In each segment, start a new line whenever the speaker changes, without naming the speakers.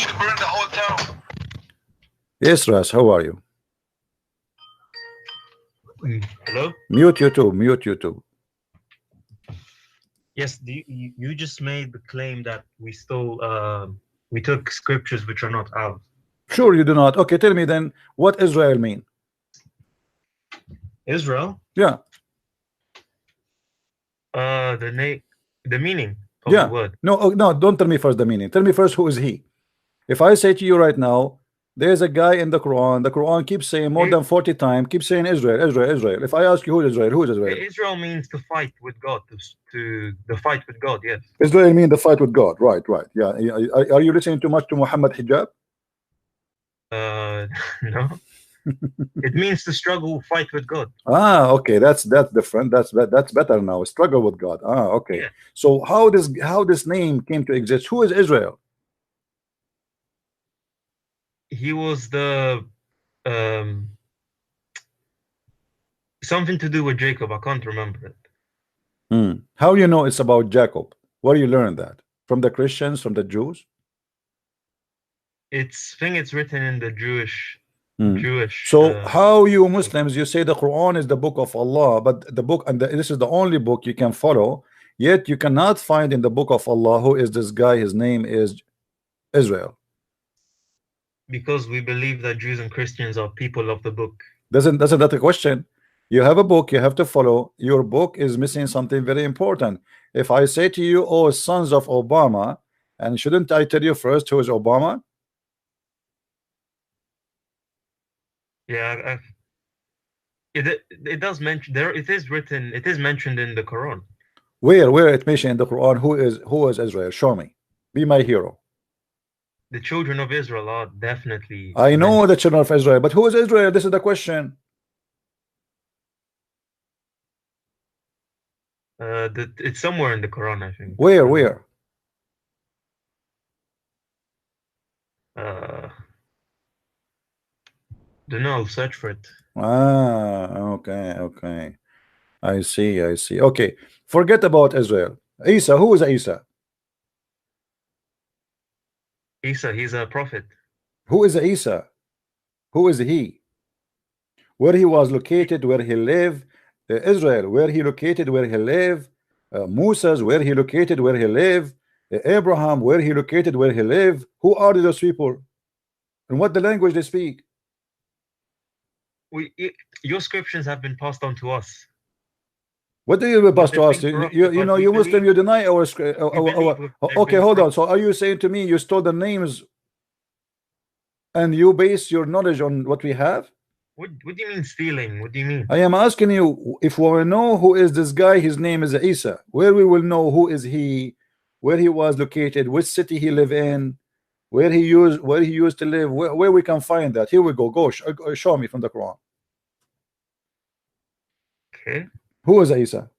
should burn the whole town.
Yes, Ras, how are you?
Hello?
Mute YouTube, mute YouTube.
Yes, you just made the claim that we stole, we took scriptures which are not ours.
Sure, you do not. Okay, tell me then, what Israel mean?
Israel?
Yeah.
The meaning of
Yeah.
the word.
No, no, don't tell me first the meaning. Tell me first who is he. If I say to you right now, there's a guy in the Quran keeps saying more than 40 times, keeps saying Israel, Israel, Israel. If I ask you who is Israel, who is Israel?
Israel means to fight with God, to the fight with God, yes.
Israel means the fight with God, right, right. Yeah. Are you listening too much to Muhammad Hijab?
No. It means to struggle, fight with God.
Ah, okay, that's different. That's better now. Struggle with God. Ah, okay.
Yeah.
So how this name came to exist? Who is Israel?
He was the something to do with Jacob. I can't remember it.
How you know it's about Jacob? Where you learn that? From the Christians, from the Jews?
I think it's written in the Jewish.
So how you Muslims, you say the Quran is the book of Allah, but the book, and this is the only book you can follow, yet you cannot find in the book of Allah who is this guy. His name is Israel.
Because we believe that Jews and Christians are people of the book.
Doesn't that a question? You have a book, you have to follow. Your book is missing something very important. If I say to you, oh, sons of Obama, and shouldn't I tell you first who is Obama?
Yeah, it does mention there. It is written. It is mentioned in the Quran.
Where it mentioned in the Quran who is Israel? Show me. Be my hero.
The children of Israel are definitely.
I know the children of Israel, but who is Israel? This is the question.
It's somewhere in the Quran, I think.
Where?
Don't know. Search for it.
Ah, okay. I see. Okay, forget about Israel. Isa, who is Isa?
Isa, he's a prophet.
Who is Isa? Who is he? Where he was located, where he lived? Israel, where he located, where he lived? Moses, where he located, where he lived? Abraham, where he located, where he lived? Who are those people? And what the language they speak?
Your scriptures have been passed on to us.
What do you pass to us? You know, you Muslim, you deny our okay, hold on. So are you saying to me you stole the names and you base your knowledge on what we have?
What do you mean stealing? What do you mean?
I am asking you, if we will know who is this guy, his name is Isa. Where we will know who is he, where he was located, which city he lived in, where he used to live, where we can find that. Here we go. Show me from the Quran.
Okay.
Who is Isa?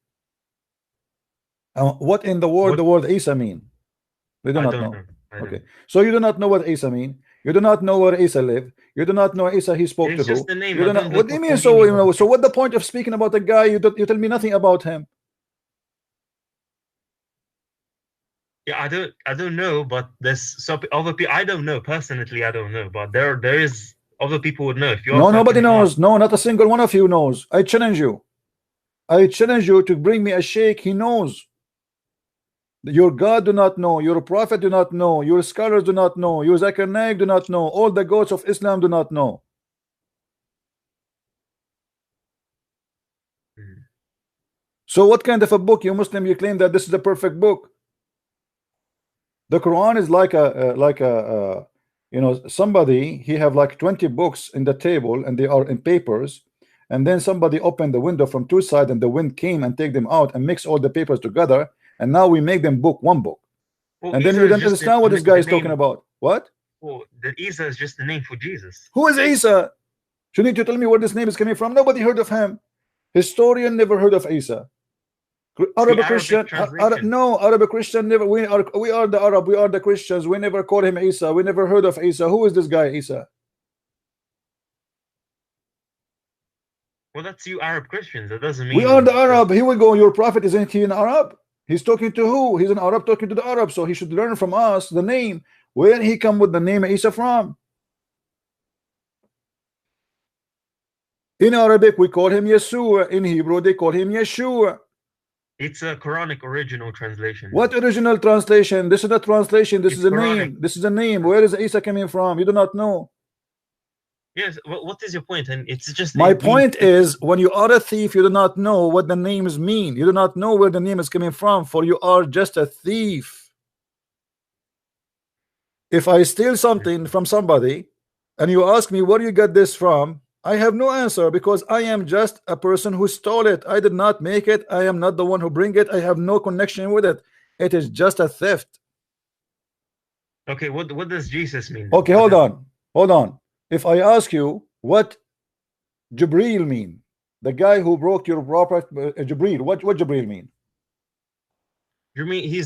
What in the word Isa mean? We do not know. Okay, so you do not know what Isa mean. You do not know where Isa lived. You do not know Isa he spoke to who. You do not, what do you mean? So you know, so what the point of speaking about a guy you tell me nothing about him?
Yeah, I don't know, but there's some other people. I don't know personally. I don't know, but there is other people would know. If you
nobody knows. No, not a single one of you knows. I challenge you. I challenge you to bring me a sheikh. He knows. Your God do not know. Your prophet do not know. Your scholars do not know. Your Zakir Naik do not know. All the gods of Islam do not know. So what kind of a book, you Muslim, you claim that this is a perfect book? The Quran is like a you know, somebody, he have like 20 books in the table and they are in papers, and then somebody opened the window from two sides and the wind came and take them out and mix all the papers together, and now we make them one book. Well, and then you don't understand what this guy is talking about. What?
Well, the Isa is just the name for Jesus.
Who is Isa? You need to tell me where this name is coming from. Nobody heard of him. Historian never heard of Isa. Arabic Christian, no, Arabic Christian never. We are the Arab. We are the Christians. We never call him Isa. We never heard of Isa. Who is this guy, Isa?
Well, that's you Arab Christians. That doesn't mean
we are the Arab. Here we go. Your prophet, isn't he an Arab? He's talking to who? He's an Arab talking to the Arab, so he should learn from us the name. Where he come with the name Isa from? In Arabic we call him Yeshua. In Hebrew they call him Yeshua.
It's a Quranic original translation.
What original translation? This is a translation. This
It's
is a
Quranic.
name. This is a name. Where is Isa coming from? You do not know.
Yes. What is your point? And it's just
My point is, when you are a thief, you do not know what the names mean. You do not know where the name is coming from, for you are just a thief. If I steal something from somebody and you ask me where you got this from, I have no answer, because I am just a person who stole it. I did not make it. I am not the one who bring it. I have no connection with it. It is just a theft.
Okay, what does Jesus mean?
Okay, hold on. If I ask you what Jibril mean, the guy who broke your property, Jibril, what Jibril mean?
You mean he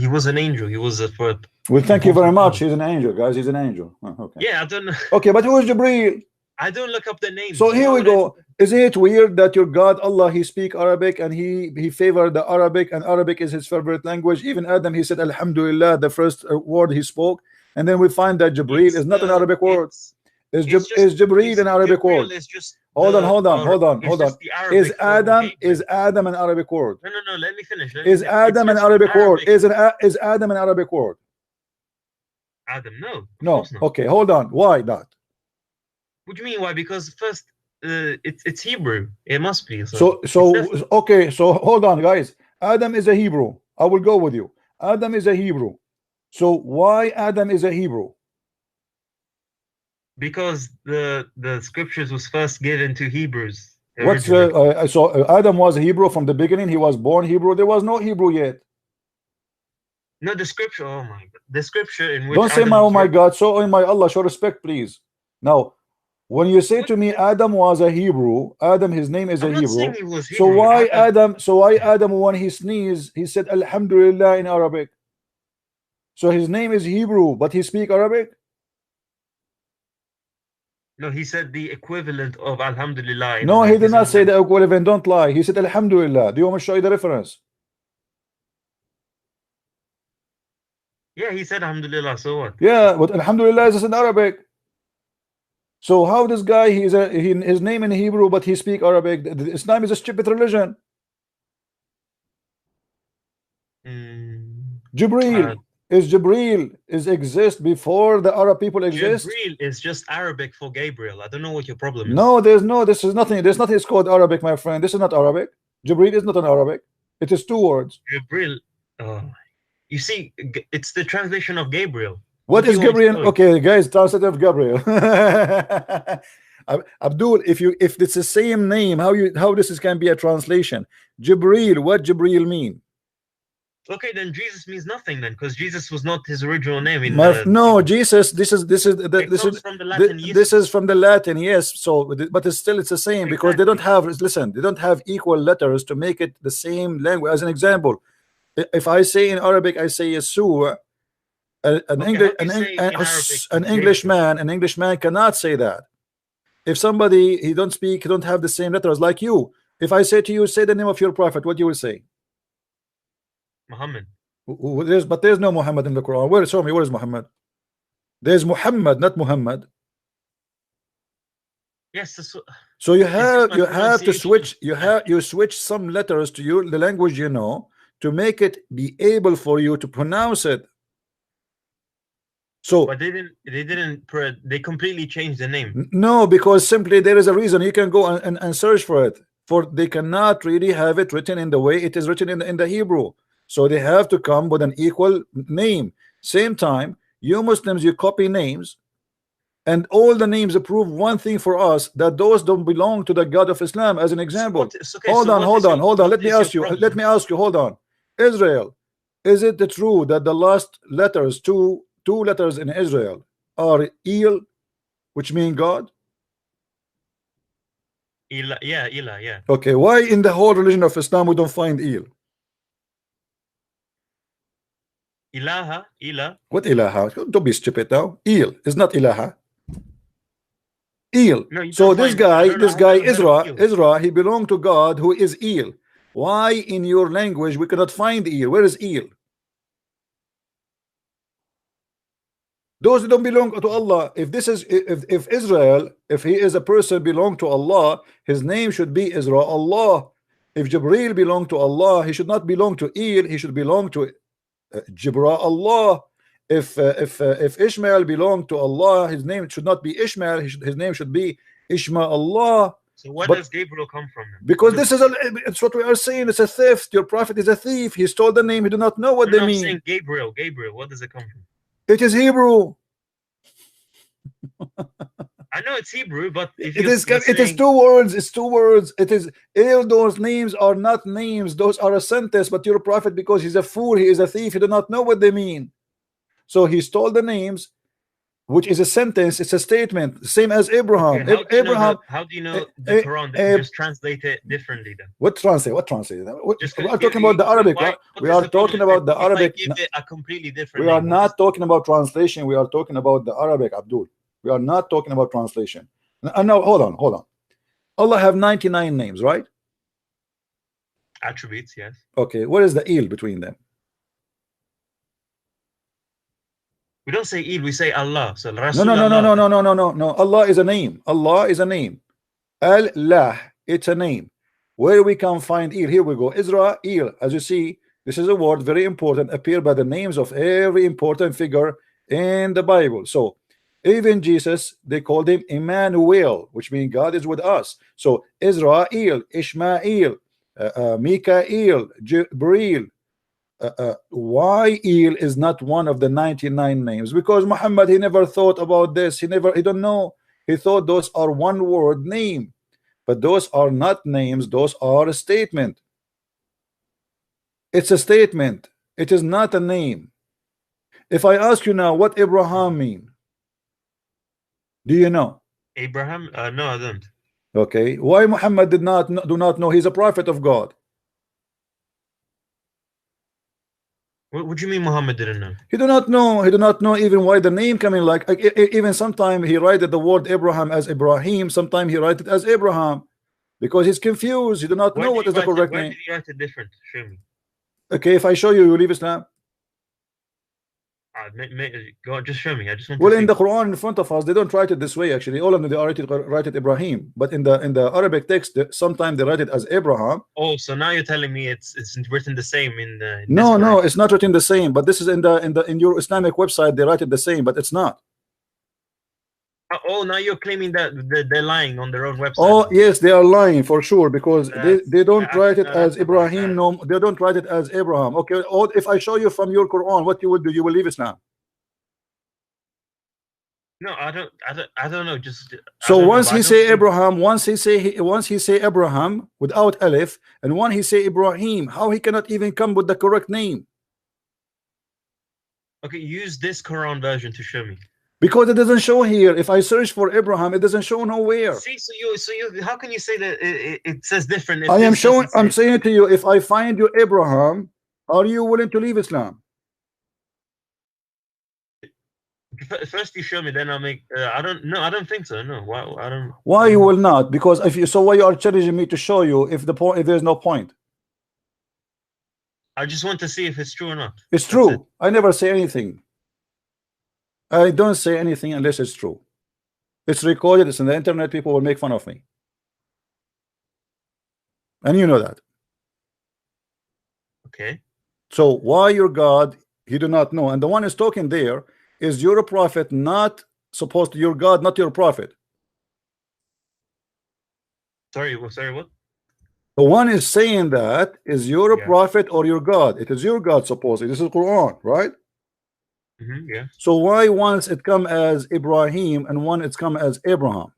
was an angel. He was a first.
Well, thank you very much. He's an angel, guys. He's an angel. Okay.
Yeah, I don't know.
Okay, but who is Jibril?
I don't look up the name.
So here we go. Isn't it weird that your God Allah, he speak Arabic, and he favored the Arabic, and Arabic is his favorite language. Even Adam, he said Alhamdulillah, the first word he spoke, and then we find that Jibril is not an Arabic word. Is Jibril an Arabic word? Hold on. Is Adam an Arabic word?
No. Let me finish.
Is Adam an Arabic word? Is Adam an Arabic word?
Adam, no.
No. Okay, hold on. Why not?
What do you mean why? Because first, it's Hebrew. It must be.
Okay. So hold on, guys. Adam is a Hebrew. I will go with you. Adam is a Hebrew. So why Adam is a Hebrew?
Because the scriptures was first given to Hebrews.
So Adam was a Hebrew from the beginning. He was born Hebrew. There was no Hebrew yet.
No, the scripture. Oh my God, the scripture in which.
Don't say
Adam
my oh my God. So oh my Allah, show respect, please. Now, when you say to me Adam was a Hebrew, Adam, his name is a Hebrew. So why Adam? So why Adam, when he sneezed, he said Alhamdulillah in Arabic? So his name is Hebrew, but he speak Arabic.
No, he said the equivalent of Alhamdulillah.
No, he did not say the equivalent. Don't lie. He said Alhamdulillah. Do you want me to show you the reference?
Yeah, he said Alhamdulillah. So what?
Yeah, but Alhamdulillah is in Arabic. So how this guy, his name in Hebrew, but he speak Arabic? Islam is a stupid religion. Jibril is exist before the Arab people exist.
Jibril is just Arabic for Gabriel. I don't know what your problem is.
No, this is nothing. There's nothing. It's called Arabic, my friend. This is not Arabic. Jibril is not an Arabic. It is two words.
Jibril. You see, it's the translation of Gabriel.
What is Gabriel? Okay, guys, translate of Gabriel. Abdul, if it's the same name, how this can be a translation? Jibril, what Jibril mean?
Okay, then Jesus means nothing then, because Jesus was not his original name.
No, Jesus. This is
from the Latin.
This is from the Latin. Yes. So, but it's the same, because they don't have. Listen, they don't have equal letters to make it the same language. As an example, if I say in Arabic, I say Yeshua. An Englishman cannot say that. If somebody he don't have the same letters like you. If I say to you, say the name of your prophet, what you will say?
Muhammad.
But there's no Muhammad in the Quran. Where? Show me. Where is Muhammad? There's Muhammad, not Muhammad.
Yes.
So you have to switch. You switch some letters to the language you know, to make it be able for you to pronounce it. So
but they completely changed the name.
No, because simply there is a reason. You can go and search for it. For they cannot really have it written in the way it is written in the Hebrew. So they have to come with an equal name. Same time, you Muslims, you copy names, and all the names prove one thing for us, that those don't belong to the God of Islam. As an example, hold on. Let me ask you. Hold on. Israel, is it true that the last letters, two letters in Israel, are El, which mean God?
Ilah, yeah.
Okay, why in the whole religion of Islam we don't find El?
Ilah.
What ilaha? Don't be stupid now. El is not ilaha. El.
No,
so this guy Ezra, he belonged to God who is El. Why in your language we cannot find El? Where is El? Those that don't belong to Allah. If this is if Israel, if he is a person belong to Allah, his name should be Israel Allah. If Jibril belong to Allah, he should not belong to Il, he should belong to Jibra Allah. If Ishmael belong to Allah, his name should not be Ishmael, his name should be Ishma Allah.
So where
But-
does Gabriel come from then?
Because this is it's what we are saying. It's a theft. Your prophet is a thief. He stole the name. He do not know what
No,
they
I'm
mean.
saying Gabriel. Gabriel, what does it come from?
It is Hebrew.
I know it's Hebrew, but if
It
you're,
is.
you're
It is
saying-
2 words. It's 2 words. It is. All those names are not names. Those are a sentence. But your prophet, because he's a fool, he is a thief. He do not know what they mean. So he stole the names, which is a sentence. It's a statement. Same as Abraham.
Okay,
Abraham.
how do you know
eh,
the
eh,
Quran?
eh,
They just translate it differently then.
What translate? What translate?
Just
We are talking about the Arabic.
What
We
is
are
the
talking
problem
about the
if I
Arabic.
give it a completely different
We are
name?
not talking about translation. We are talking about the Arabic, Abdul. We are not talking about translation. No, hold on. Allah have 99 names, right?
Attributes, yes.
Okay, what is the il between them?
We don't say Il, we say Allah. So
No. Allah is a name. Allah is a name. Allah, it's a name. Where we can find il? Here we go. Israel. As you see, this is a word very important. Appear by the names of every important figure in the Bible. So even Jesus, they called him Emmanuel, which means God is with us. So Israel, Ishmael, Mikael, Jibril. Why Il is not one of the 99 names? Because Muhammad, he never thought about this. He don't know. He thought those are one word name, but those are not names. Those are a statement. It's a statement. It is not a name. If I ask you now what Abraham mean, do you know?
Abraham? No, I don't.
Okay, why Muhammad do not know he's a prophet of God?
What do you mean Muhammad didn't know?
He do not know. He do not know even why the name coming. Like even sometimes he write the word Abraham as Ibrahim. Sometimes he write it as Abraham because he's confused. He do not know what is the correct
Why
name.
did you write it different? Show me.
Okay, if I show you, you leave Islam.
Go on, just show me. I just want
Well,
to
in
see.
the Quran in front of us, they don't write it this way. Actually, all of them they write it Ibrahim, but in the Arabic text, sometimes they write it as Abraham.
Oh, so now you're telling me it's written the same in the. In
No,
this
no,
Quran.
it's not written the same. But this is in your Islamic website, they write it the same, but it's not.
Oh, now you're claiming that they're lying on their own website.
Oh yes, they are lying for sure because they don't
that's-
write it as
that's about
Ibrahim.
that.
No, they don't write it as Abraham. Okay, or if I show you from your Quran, what you will do? You will leave Islam.
No, I don't know. Just I
So
don't know,
once
but I
he
don't
say
think-
Abraham, once he say Abraham without Alif, and one he say Ibrahim, how he cannot even come with the correct name?
Okay, use this Quran version to show me.
Because it doesn't show here. If I search for Abraham, it doesn't show nowhere.
See, so you, how can you say that it says different? if
I am
this
showing.
doesn't
I'm
say-
saying to you, if I find you Abraham, are you willing to leave Islam?
First you show me, then I'll make. I don't. No, I don't think so. No, why? I don't.
Why you will not? Because if you, so why you are challenging me to show you if the point, if there's no point?
I just want to see if it's true or not.
It's
That's
true.
it.
I never say anything. I don't say anything unless it's true. It's recorded. It's on the internet. People will make fun of me, and you know that.
Okay.
So why your God? He do not know, and the one is talking there is your prophet, not supposed to your God, not your prophet.
Sorry. Sorry. What?
The one is saying that is your
Yeah.
prophet or your God. It is your God supposedly. This is Quran, right?
Yeah.
So why once it come as Ibrahim and one it's come as Abraham?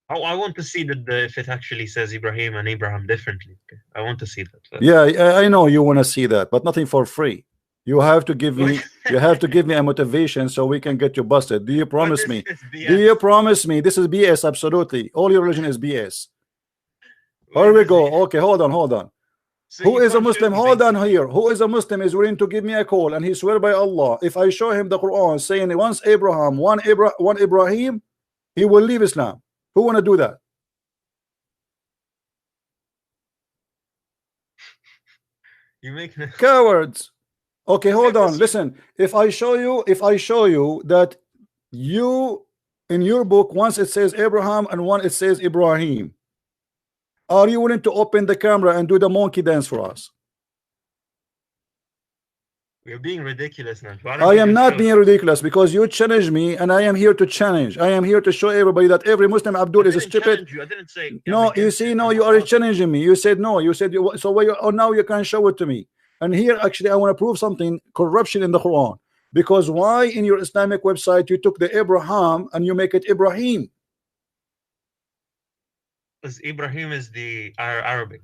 I want to see that if it actually says Ibrahim and Abraham differently. Okay. I want to see that.
Yeah, I know you want to see that, but nothing for free. You have to give me a motivation so we can get you busted. Do you promise me? Do you promise me? This is BS, absolutely. All your religion is BS. Here we go. Okay, hold on.
So
Who
you
is a
can't show
Muslim?
me
Hold on
basically.
here. Who is a Muslim is willing to give me a call and he swear by Allah, if I show him the Quran saying once Abraham, one Ibrahim, he will leave Islam. Who want to do that?
You make
Cowards. Okay, hold on. Listen, if I show you that you in your book once it says Abraham and one it says Ibrahim, are you willing to open the camera and do the monkey dance for us?
You're being ridiculous now.
I am not being ridiculous because you challenge me and I am here to challenge. I am here to show everybody that every Muslim Abdul is stupid.
I didn't say.
No, you see, no, you are challenging me. You said no. You said you. So why? Oh, now you can show it to me. And here, actually, I want to prove something: corruption in the Quran. Because why in your Islamic website you took the Abraham and you make it Ibrahim?
Because Ibrahim is the Arabic.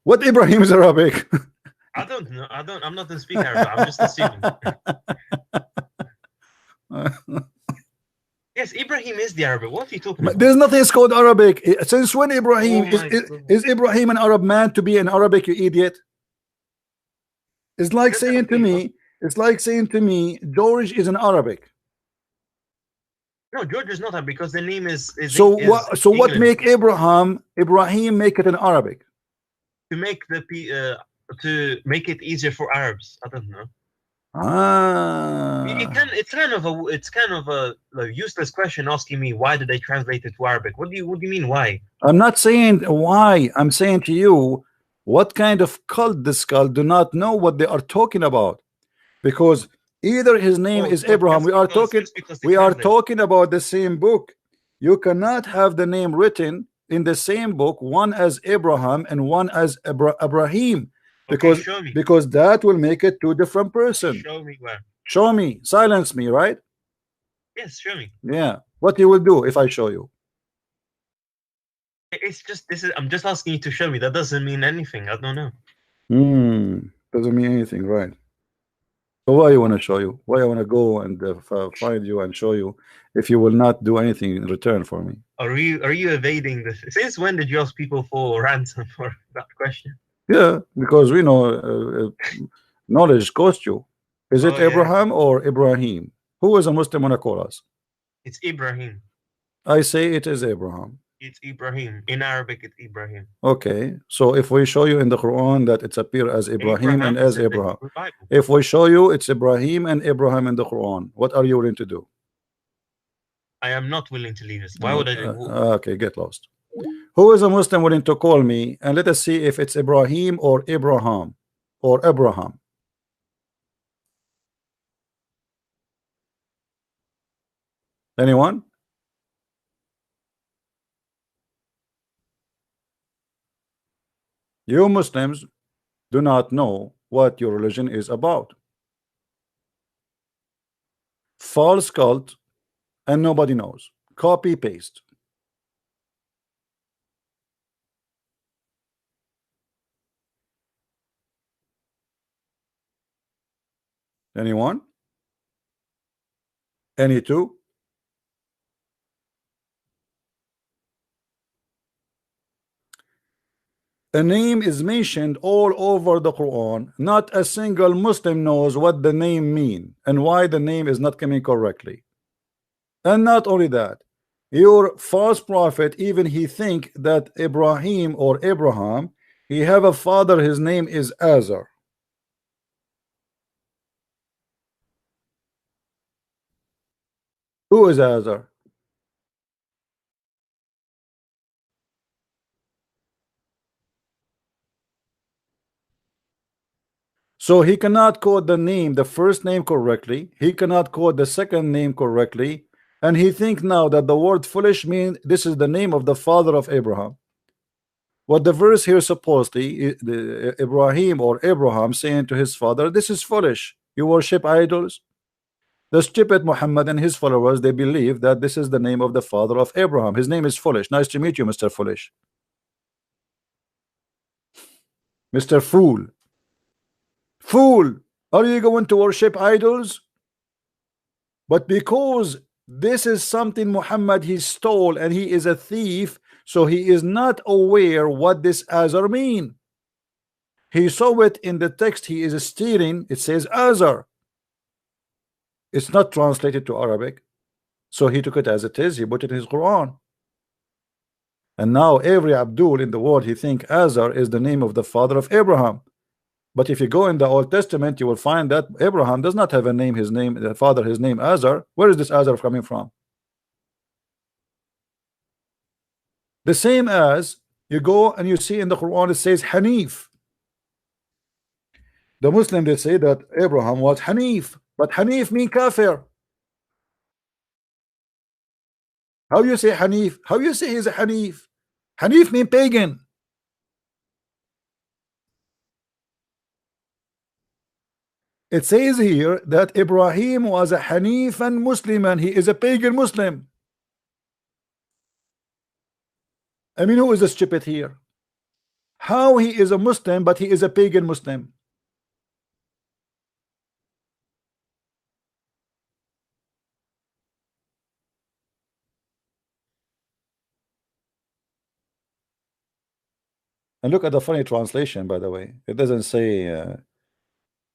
What Ibrahim is Arabic?
I don't know. I'm not going to speak Arabic. I'm just assuming. Yes, Ibrahim is the Arabic. What are you talking about?
There's nothing called Arabic. Since when Ibrahim is Ibrahim an Arab man to be an Arabic? You idiot. It's like saying to me. It's like saying to me, George is an Arabic.
No, George is not Arabic because the name is
so what make Ibrahim make it in Arabic?
To make it easier for Arabs. I don't know. It's kind of a useless question asking me why did they translate it to Arabic. What do you mean why?
I'm not saying why. I'm saying to you, what kind of cult this cult do not know what they are talking about. Because either his name is Abraham, we are talking about the same book. You cannot have the name written in the same book, one as Abraham and one as Ibrahim, because that will make it two different persons.
Show me where.
Show me. Silence me, right?
Yes, show me.
Yeah. What you will do if I show you?
It's just I'm just asking you to show me. That doesn't mean anything. I don't know.
Doesn't mean anything, right? So why you want to show you? Why I want to go and find you and show you if you will not do anything in return for me?
Are you evading this? Since when did you ask people for ransom for that question?
Yeah, because we know knowledge costs you. Is it Abraham or Ibrahim? Who is a Muslim want to call us?
It's Ibrahim.
I say it is Abraham.
It's Ibrahim. In Arabic, it's Ibrahim.
Okay, so if we show you in the Quran that it's appear as Ibrahim and as Abraham, if we show you it's Ibrahim and Abraham in the Quran, what are you willing to do?
I am not willing to leave this. Why would I do?
Okay, get lost. Who is a Muslim willing to call me and let us see if it's Ibrahim or Abraham or Abraham? Anyone? You Muslims do not know what your religion is about. False cult, and nobody knows. Copy paste. Anyone? Any two? A name is mentioned all over the Quran. Not a single Muslim knows what the name means and why the name is not coming correctly. And not only that, your false prophet, even he think that Ibrahim or Abraham, he have a father, his name is Azar. Who is Azar? So he cannot code the name, the first name correctly. He cannot code the second name correctly. And he thinks now that the word foolish means this is the name of the father of Abraham. What the verse here supposedly, the Ibrahim or Abraham saying to his father, this is foolish. You worship idols. The stupid Muhammad and his followers, they believe that this is the name of the father of Abraham. His name is Foolish. Nice to meet you, Mr. Foolish. Mr. Fool. Fool, are you going to worship idols? But because this is something Muhammad he stole and he is a thief, so he is not aware what this Azar mean. He saw it in the text he is stealing. It says Azar. It's not translated to Arabic, so he took it as it is. He put it in his Quran. And now every Abdul in the world, he think Azar is the name of the father of Abraham. But if you go in the Old Testament, you will find that Abraham does not have a name, his name, the father, his name Azar. Where is this Azar coming from? The same as you go and you see in the Quran, it says Hanif. The Muslim, they say that Abraham was Hanif, but Hanif mean kafir. How you say Hanif? How you say he's a Hanif? Hanif mean pagan. It says here that Ibrahim was a Hanifan Muslim and he is a pagan Muslim. I mean, who is the stupid here? How he is a Muslim but he is a pagan Muslim? And look at the funny translation, by the way. It doesn't say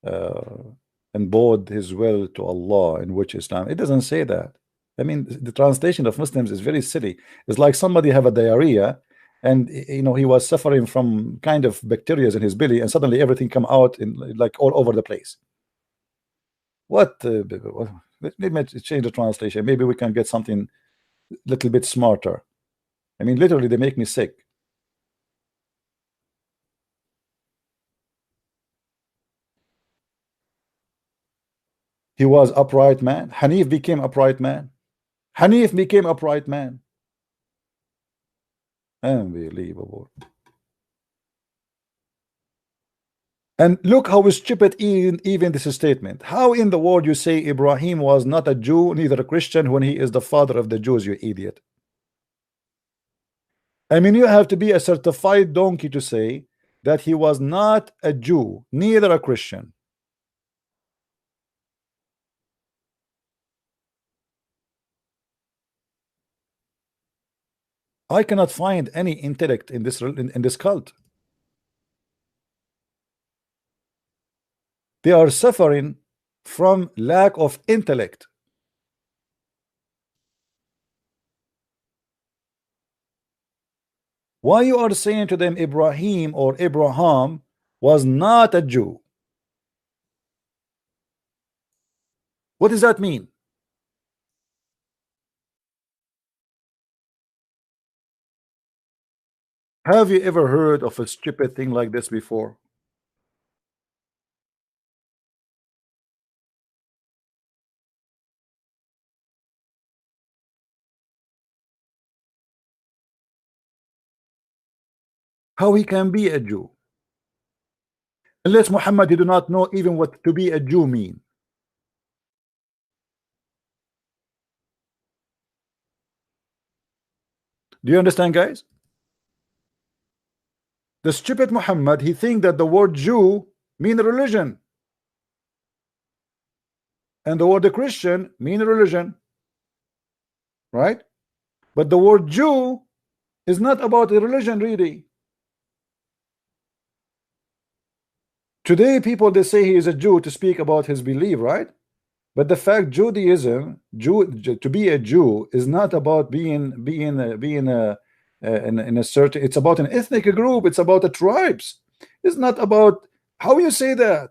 and bowed his will to Allah, in which Islam. It doesn't say that. I mean, the translation of Muslims is very silly. It's like somebody have a diarrhea, and you know he was suffering from kind of bacteria in his belly, and suddenly everything come out in like all over the place. What? Let me change the translation. Maybe we can get something a little bit smarter. I mean, literally, they make me sick. He was upright man. Hanif became upright man. Hanif became upright man. Unbelievable. And look how stupid even this statement. How in the world you say Ibrahim was not a Jew, neither a Christian, when he is the father of the Jews, you idiot? I mean, you have to be a certified donkey to say that he was not a Jew, neither a Christian. I cannot find any intellect in this cult. They are suffering from lack of intellect. Why you are saying to them Ibrahim or Abraham was not a Jew? What does that mean? Have you ever heard of a stupid thing like this before? How he can be a Jew? Unless Muhammad, he do not know even what to be a Jew mean. Do you understand, guys? The stupid Muhammad, he think that the word Jew mean religion, and the word Christian mean religion, right? But the word Jew is not about a religion, really. Today, people, they say he is a Jew to speak about his belief, right? But the fact Judaism, to be a Jew is not about being in a certain. It's about an ethnic group. It's about the tribes. It's not about how you say that.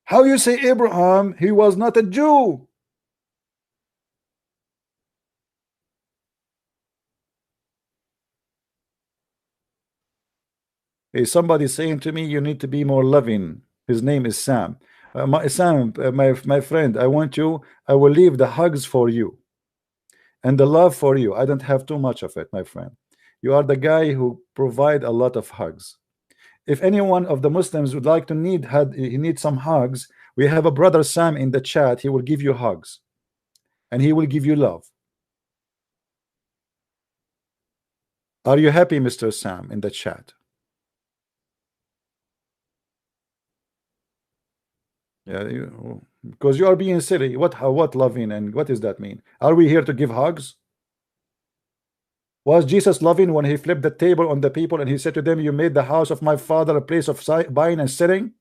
How you say Abraham, he was not a Jew. Hey, somebody saying to me, you need to be more loving. His name is Sam. Sam, my friend, I want you. I will leave the hugs for you and the love for you. I don't have too much of it, my friend. You are the guy who provide a lot of hugs. If any one of the Muslims would like to need some hugs, we have a brother Sam in the chat. He will give you hugs and he will give you love. Are you happy, Mr. Sam, in the chat? Yeah, because you are being silly. What loving, and what does that mean? Are we here to give hugs? Was Jesus loving when he flipped the table on the people and he said to them, you made the house of my father a place of buying and selling?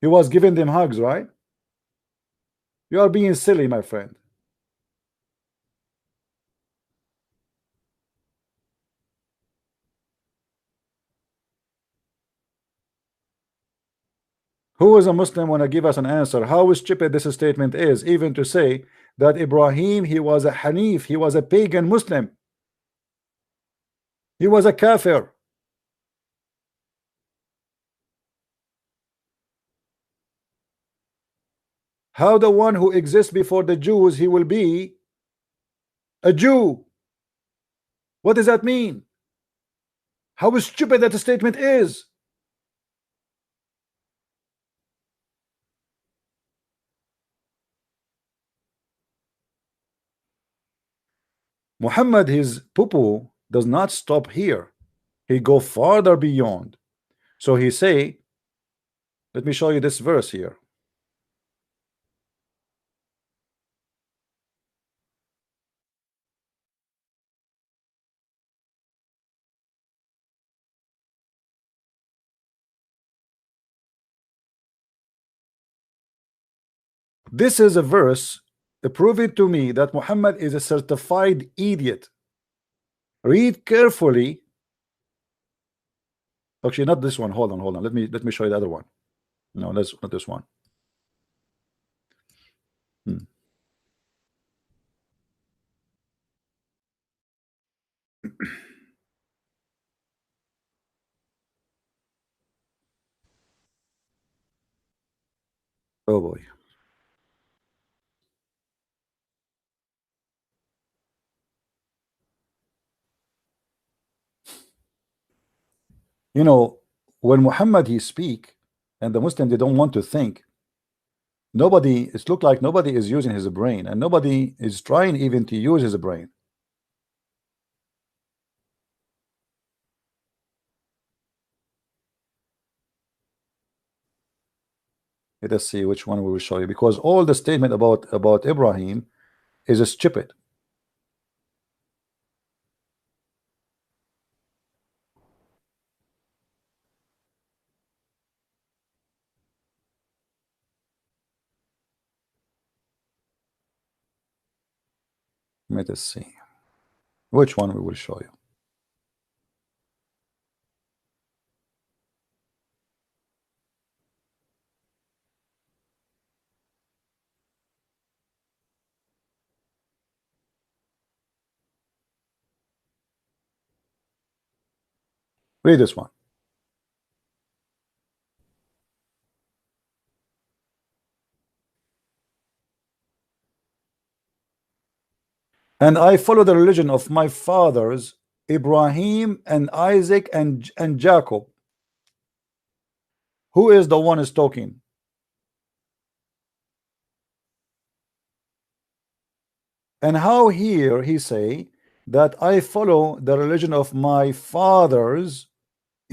He was giving them hugs, right? You are being silly, my friend. Who is a Muslim want to give us an answer? How stupid this statement is, even to say that Ibrahim, he was a Hanif, he was a pagan Muslim, he was a kafir. How the one who exists before the Jews, he will be a Jew? What does that mean? How stupid that statement is. Muhammad, his poo-poo does not stop here. He go farther beyond. So he say, let me show you this verse here. This is a verse proving to me that Muhammad is a certified idiot. Read carefully. Actually, not this one. Hold on. Let me show you the other one. No, that's not this one. Oh boy. You know, when Muhammad he speak and the Muslim they don't want to think, nobody, it's look like nobody is using his brain, and nobody is trying even to use his brain. Let us see which one we will show you, because all the statement about Ibrahim is stupid. Let us see which one we will show you. Read this one. And I follow the religion of my fathers, Ibrahim and Isaac and Jacob. Who is the one is talking? And how here he say that I follow the religion of my fathers,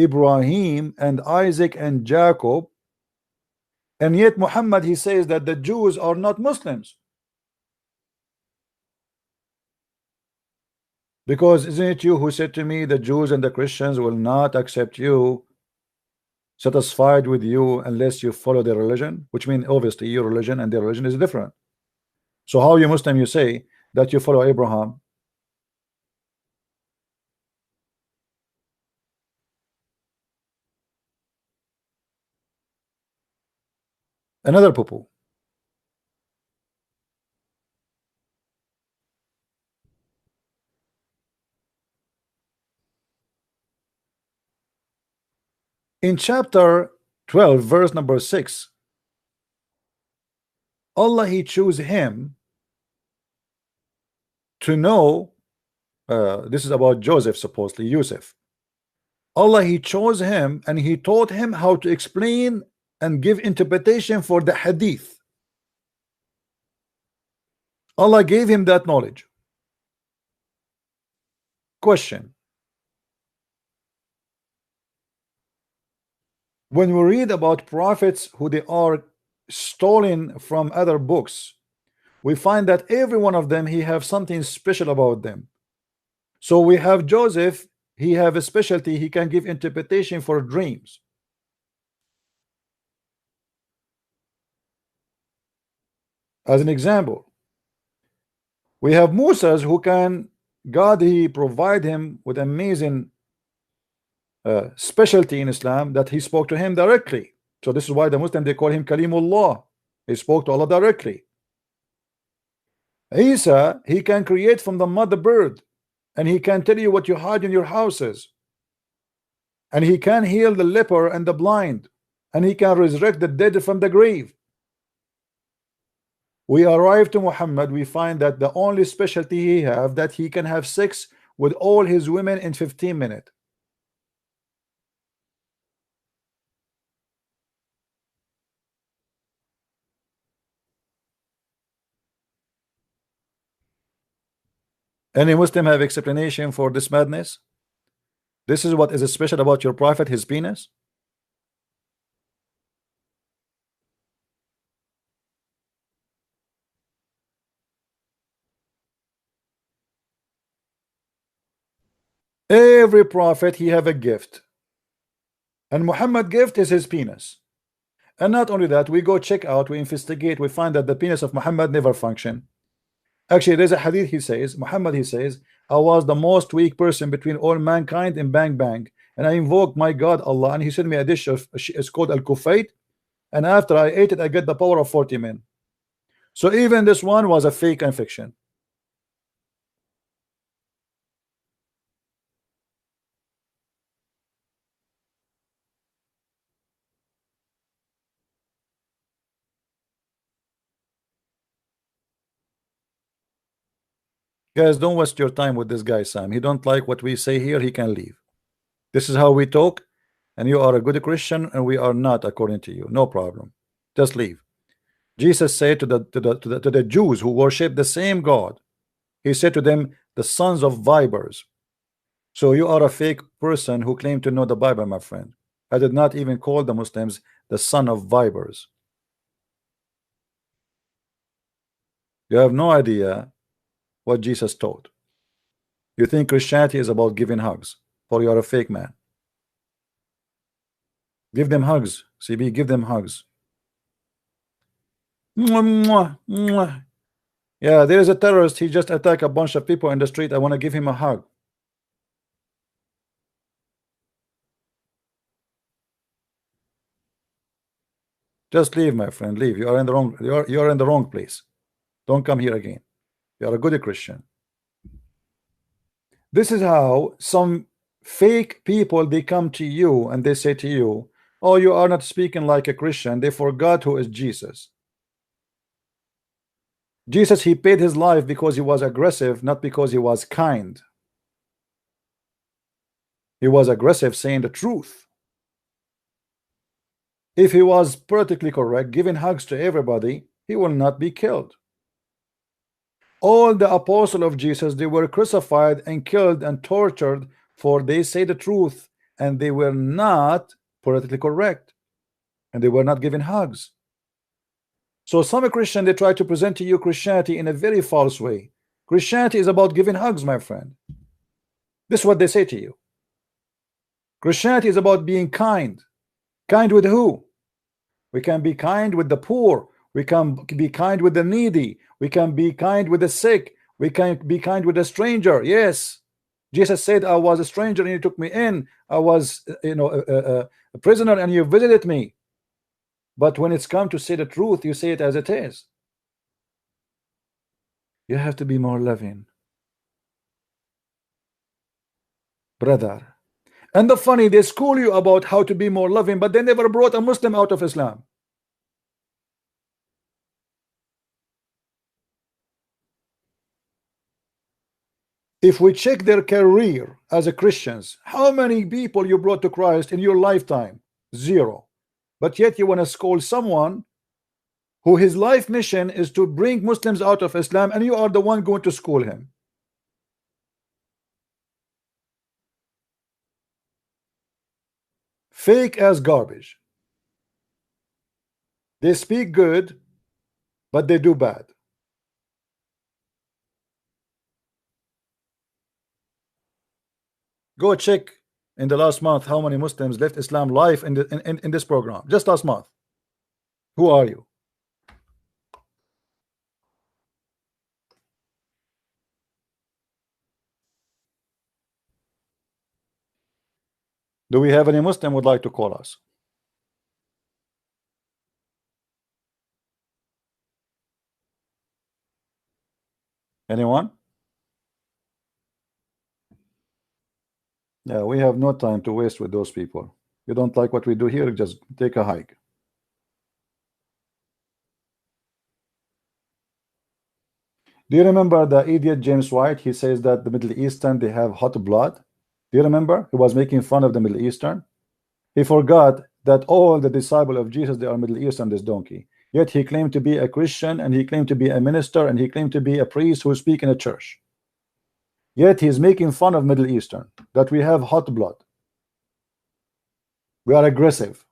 Ibrahim and Isaac and Jacob, and yet Muhammad he says that the Jews are not Muslims. Because isn't it you who said to me the Jews and the Christians will not accept you, satisfied with you, unless you follow their religion? Which means obviously your religion and their religion is different. So how you Muslim you say that you follow Abraham? Another poo-poo. In chapter 12 verse number 6, Allah he chose him to know, this is about Joseph, supposedly Yusuf. Allah he chose him and he taught him how to explain and give interpretation for the hadith. Allah gave him that knowledge. Question: when we read about prophets who they are stolen from other books, we find that every one of them he have something special about them. So we have Joseph, he have a specialty, he can give interpretation for dreams. As an example, we have Moses who can, God he provide him with amazing specialty in Islam that he spoke to him directly. So this is why the Muslim, they call him Kalimullah. He spoke to Allah directly. Isa, he can create from the mother bird, and he can tell you what you hide in your houses, and he can heal the leper and the blind, and he can resurrect the dead from the grave. We arrive to Muhammad, we find that the only specialty he have, that he can have sex with all his women in 15 minutes. Any Muslim have explanation for this madness? This is what is special about your prophet, his penis? Every prophet, he have a gift, and Muhammad gift is his penis. And not only that, we go check out, we investigate, we find that the penis of Muhammad never function. Actually, there's a hadith, he says, Muhammad, he says, I was the most weak person between all mankind in bang bang, and I invoked my God Allah, and he sent me a dish of, it's called al-kufayt, and after I ate it, I get the power of 40 men. So even this one was a fake and fiction. Guys, don't waste your time with this guy, Sam. He don't like what we say here, he can leave. This is how we talk, and you are a good Christian, and we are not, according to you. No problem. Just leave. Jesus said to the Jews who worship the same God, he said to them, the sons of vipers. So you are a fake person who claim to know the Bible, my friend. I did not even call the Muslims the son of vipers. You have no idea what Jesus taught. You think Christianity is about giving hugs, or you are a fake man. Give them hugs, CB, give them hugs. Mwah, mwah, mwah. Yeah, there is a terrorist, he just attacked a bunch of people in the street. I want to give him a hug. Just leave, my friend, leave. You are in the wrong, you are in the wrong place. Don't come here again. You are a good Christian. This is how some fake people, they come to you and they say to you, oh, you are not speaking like a Christian. They forgot who is Jesus. Jesus, he paid his life because he was aggressive, not because he was kind. He was aggressive, saying the truth. If he was politically correct, giving hugs to everybody, he will not be killed. All the apostles of Jesus, they were crucified and killed and tortured for they say the truth, and they were not politically correct, and they were not given hugs. So some Christian, they try to present to you Christianity in a very false way. Christianity is about giving hugs, my friend. This is what they say to you. Christianity is about being kind. Kind with who? We can be kind with the poor. We can be kind with the needy. We can be kind with the sick. We can be kind with a stranger. Yes, Jesus said, I was a stranger and you took me in. I was, a prisoner and you visited me. But when it's come to say the truth, you say it as it is. You have to be more loving, brother. And the funny, they school you about how to be more loving, but they never brought a Muslim out of Islam. If we check their career as a Christians, how many people you brought to Christ in your lifetime? Zero. But yet you want to scold someone who his life mission is to bring Muslims out of Islam, and you are the one going to school him. Fake as garbage. They speak good, but they do bad. Go check in the last month how many Muslims left Islam live in this program. Just last month. Who are you? Do we have any Muslim would like to call us? Anyone? Yeah, we have no time to waste with those people. You don't like what we do here, just take a hike. Do you remember the idiot James White? He says that the Middle Eastern, they have hot blood. Do you remember? He was making fun of the Middle Eastern. He forgot that all the disciples of Jesus, they are Middle Eastern, this donkey. Yet he claimed to be a Christian, and he claimed to be a minister, and he claimed to be a priest who speak in a church. Yet he's making fun of Middle Eastern, that we have hot blood. We are aggressive.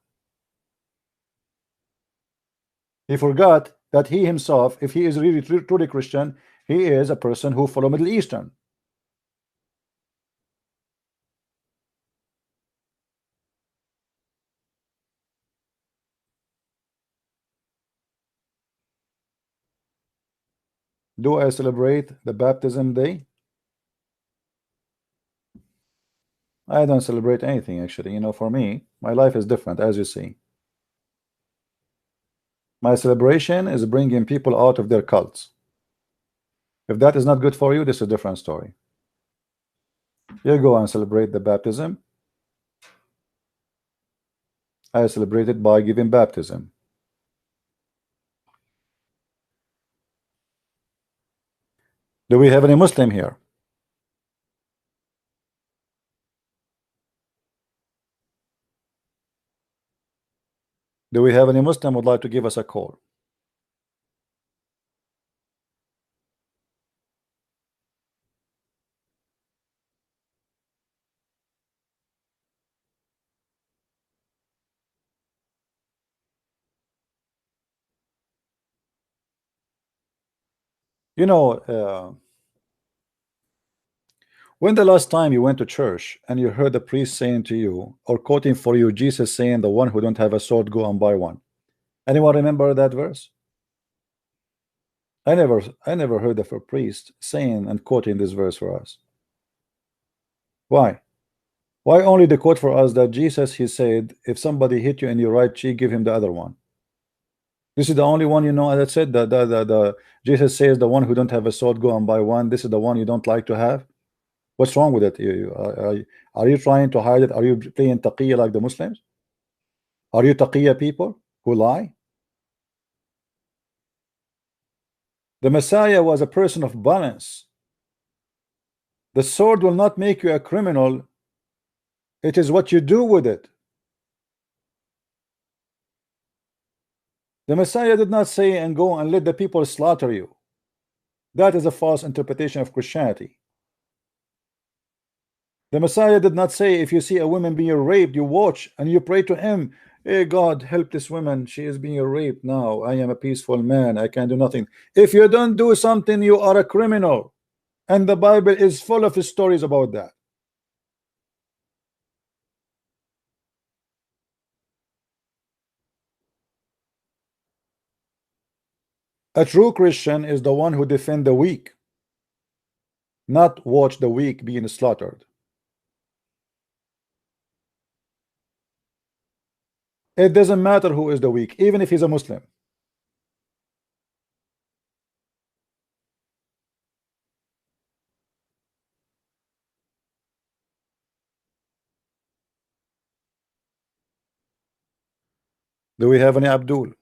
He forgot that he himself, if he is really truly Christian, he is a person who follow Middle Eastern. Do I celebrate the baptism day? I don't celebrate anything, actually. You know, for me, my life is different, as you see. My celebration is bringing people out of their cults. If that is not good for you, this is a different story. You go and celebrate the baptism. I celebrate it by giving baptism. Do we have any Muslim here? Do we have any Muslim who would like to give us a call? You know, when the last time you went to church and you heard the priest saying to you or quoting for you Jesus saying, "The one who don't have a sword, go and buy one"? Anyone remember that verse? I never heard of a priest saying and quoting this verse for us. Why? Why only the quote for us that Jesus, he said, if somebody hit you in your right cheek, give him the other one? This is the only one, you know, that said that the Jesus says the one who don't have a sword, go and buy one. This is the one you don't like to have. What's wrong with it? Are you trying to hide it? Are you playing taqiyya like the Muslims? Are you taqiyya people who lie? The Messiah was a person of balance. The sword will not make you a criminal. It is what you do with it. The Messiah did not say and go and let the people slaughter you. That is a false interpretation of Christianity. The Messiah did not say if you see a woman being raped, you watch and you pray to him, hey God, help this woman, she is being raped now. I am a peaceful man, I can do nothing. If you don't do something, you are a criminal. And the Bible is full of stories about that. A true Christian is the one who defend the weak, not watch the weak being slaughtered. It doesn't matter who is the weak, even if he's a Muslim. Do we have any Abdul?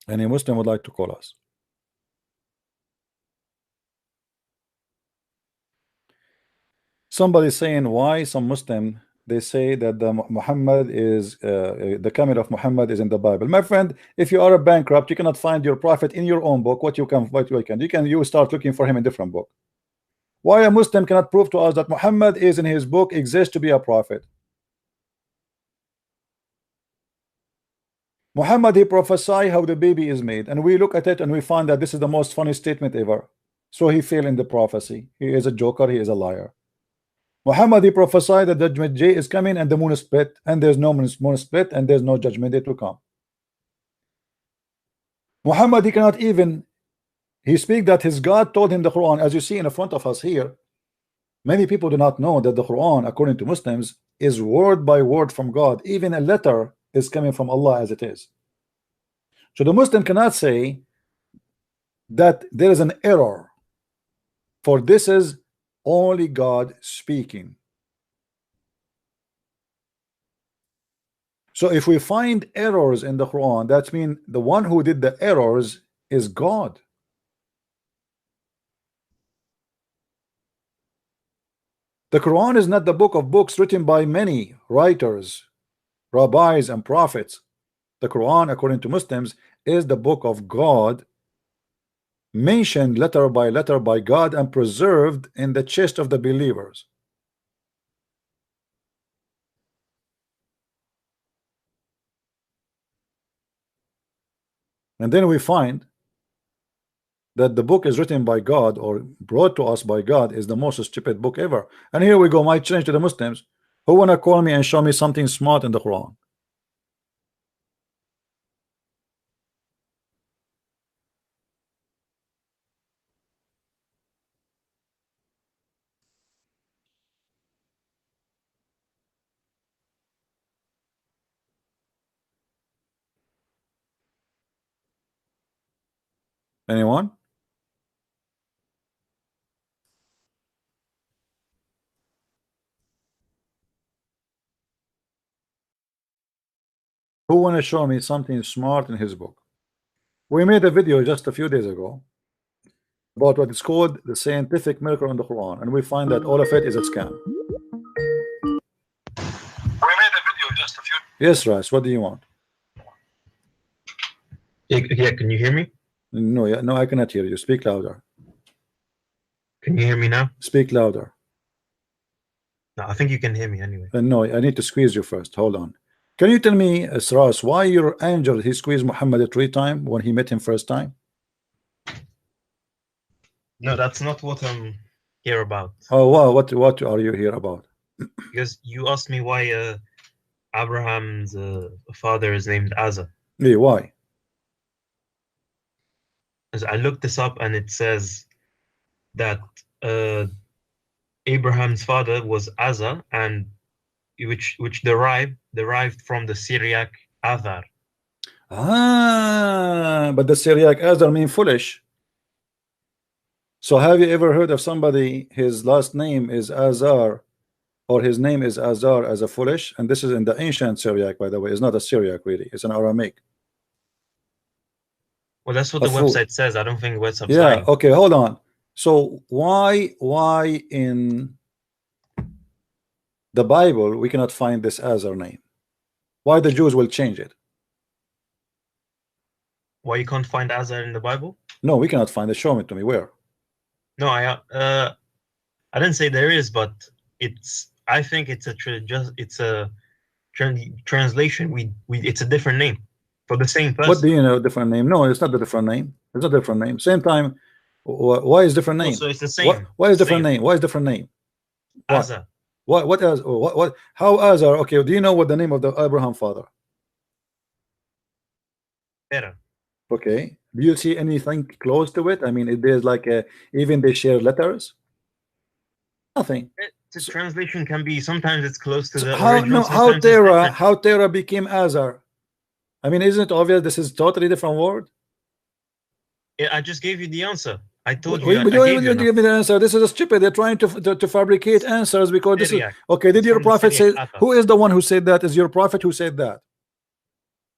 Any Muslim would like to call us? Somebody saying why some Muslim they say that the Muhammad is the coming of Muhammad is in the Bible. My friend, if you are a bankrupt, you cannot find your prophet in your own book. What you can you start looking for him in different book. Why a Muslim cannot prove to us that Muhammad is in his book exists to be a prophet? Muhammad, he prophesied how the baby is made, and we look at it and we find that this is the most funny statement ever. So he failed in the prophecy. He is a joker, he is a liar. Muhammad, he prophesied that judgment day is coming and the moon is split, and there's no moon split, and there's no judgment day to come. Muhammad, he cannot even He speaks that his God told him the Quran, as you see in front of us here. Many people do not know that the Quran, according to Muslims, is word by word from God. Even a letter is coming from Allah as it is. So the Muslim cannot say that there is an error, for this is only God speaking. So if we find errors in the Quran, that means the one who did the errors is God. The Quran is not the book of books written by many writers, rabbis, and prophets. The Quran, according to Muslims, is the book of God, mentioned letter by God and preserved in the chest of the believers. And then we find that the book is written by God or brought to us by God is the most stupid book ever. And here we go, my challenge to the Muslims who want to call me and show me something smart in the Quran. Anyone? Who want to show me something smart in his book? We made a video just a few days ago about what is called the scientific miracle in the Quran, and we find that all of it is a scam. We made a video just a few. Yes, Ras, what do you want?
Yeah, can you hear me?
No, yeah, no, I cannot hear you. Speak louder.
Can you hear me now?
Speak louder.
No, I think you can hear me anyway.
No, I need to squeeze you first. Hold on. Can you tell me, Ras, why your angel he squeezed Muhammad 3 times when he met him first time?
No, that's not what I'm here about.
Oh, wow, what are you here about?
Because you asked me why Abraham's father is named Azar.
Yeah, why?
As I looked this up and it says that Abraham's father was Azar, and which derived from the Syriac Azar.
Ah, but the Syriac Azar mean foolish. So have you ever heard of somebody his last name is Azar or his name is Azar as a foolish? And this is in the ancient Syriac, by the way. It's not a Syriac really, it's an Aramaic.
Well, that's what the website says. I don't think the website's
yeah
lying.
Okay, hold on. So why in the Bible we cannot find this Azar name? Why the Jews will change it?
Why you can't find Azar in the Bible?
No, we cannot find it. Show it to me. Where?
No, I didn't say there is, but I think it's a translation. It's a different name for the same person.
What do you know? Different name? No, it's not the different name. It's not a different name. Same time. Why is different name?
So it's the same.
Why is different name? Why is different name?
Azar.
What else? What? How Azar? Okay. Do you know what the name of the Abraham father?
Better.
Okay. Do you see anything close to it? I mean, there's like even they share letters. Nothing.
The translation can be sometimes it's close to the
original. No, how Terah became Azar? I mean, isn't it obvious this is totally different word?
Yeah, I just gave you the answer. I told you.
You don't even give me the answer. This is stupid. They're trying to fabricate answers because this is okay. Did your prophet say? Who is the one who said that? Is your prophet who said that?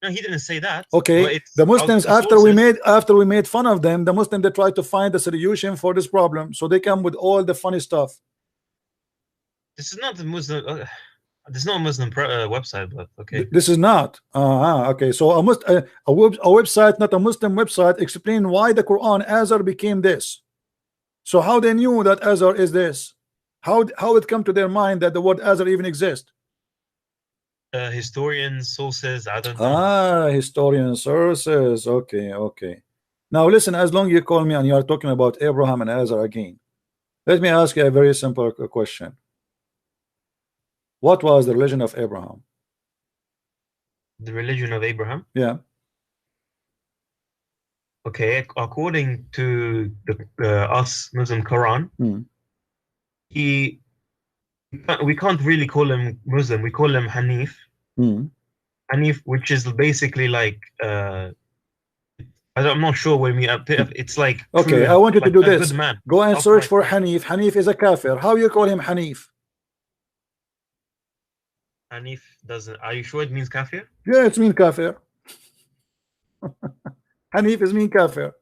No, he didn't say that.
Okay, the Muslims after we made fun of them, the Muslims they try to find a solution for this problem, so they come with all the funny stuff.
This is not the Muslim. This is not a Muslim website, but okay.
This is not. Okay, so a website, not a Muslim website, explain why the Quran Azar became this. So how they knew that Azar is this? How it come to their mind that the word Azar even exists?
Historians, sources, I don't know.
Historian sources. Okay. Now listen, as long as you call me and you are talking about Abraham and Azar again, let me ask you a very simple question. What was the religion of Abraham?
The religion of Abraham?
Yeah.
Okay, according to the us Muslim Quran, we can't really call him Muslim. We call him Hanif. Hanif, which is basically like I'm not sure what I mean. It's like
okay,
true,
I want you
like
to do
a
this.
good man.
Go and search for
man.
Hanif. Hanif is a kafir. How you call him Hanif?
Hanif doesn't. Are you sure it means kafir?
Yeah, it's mean kafir. Hanif is mean kafir.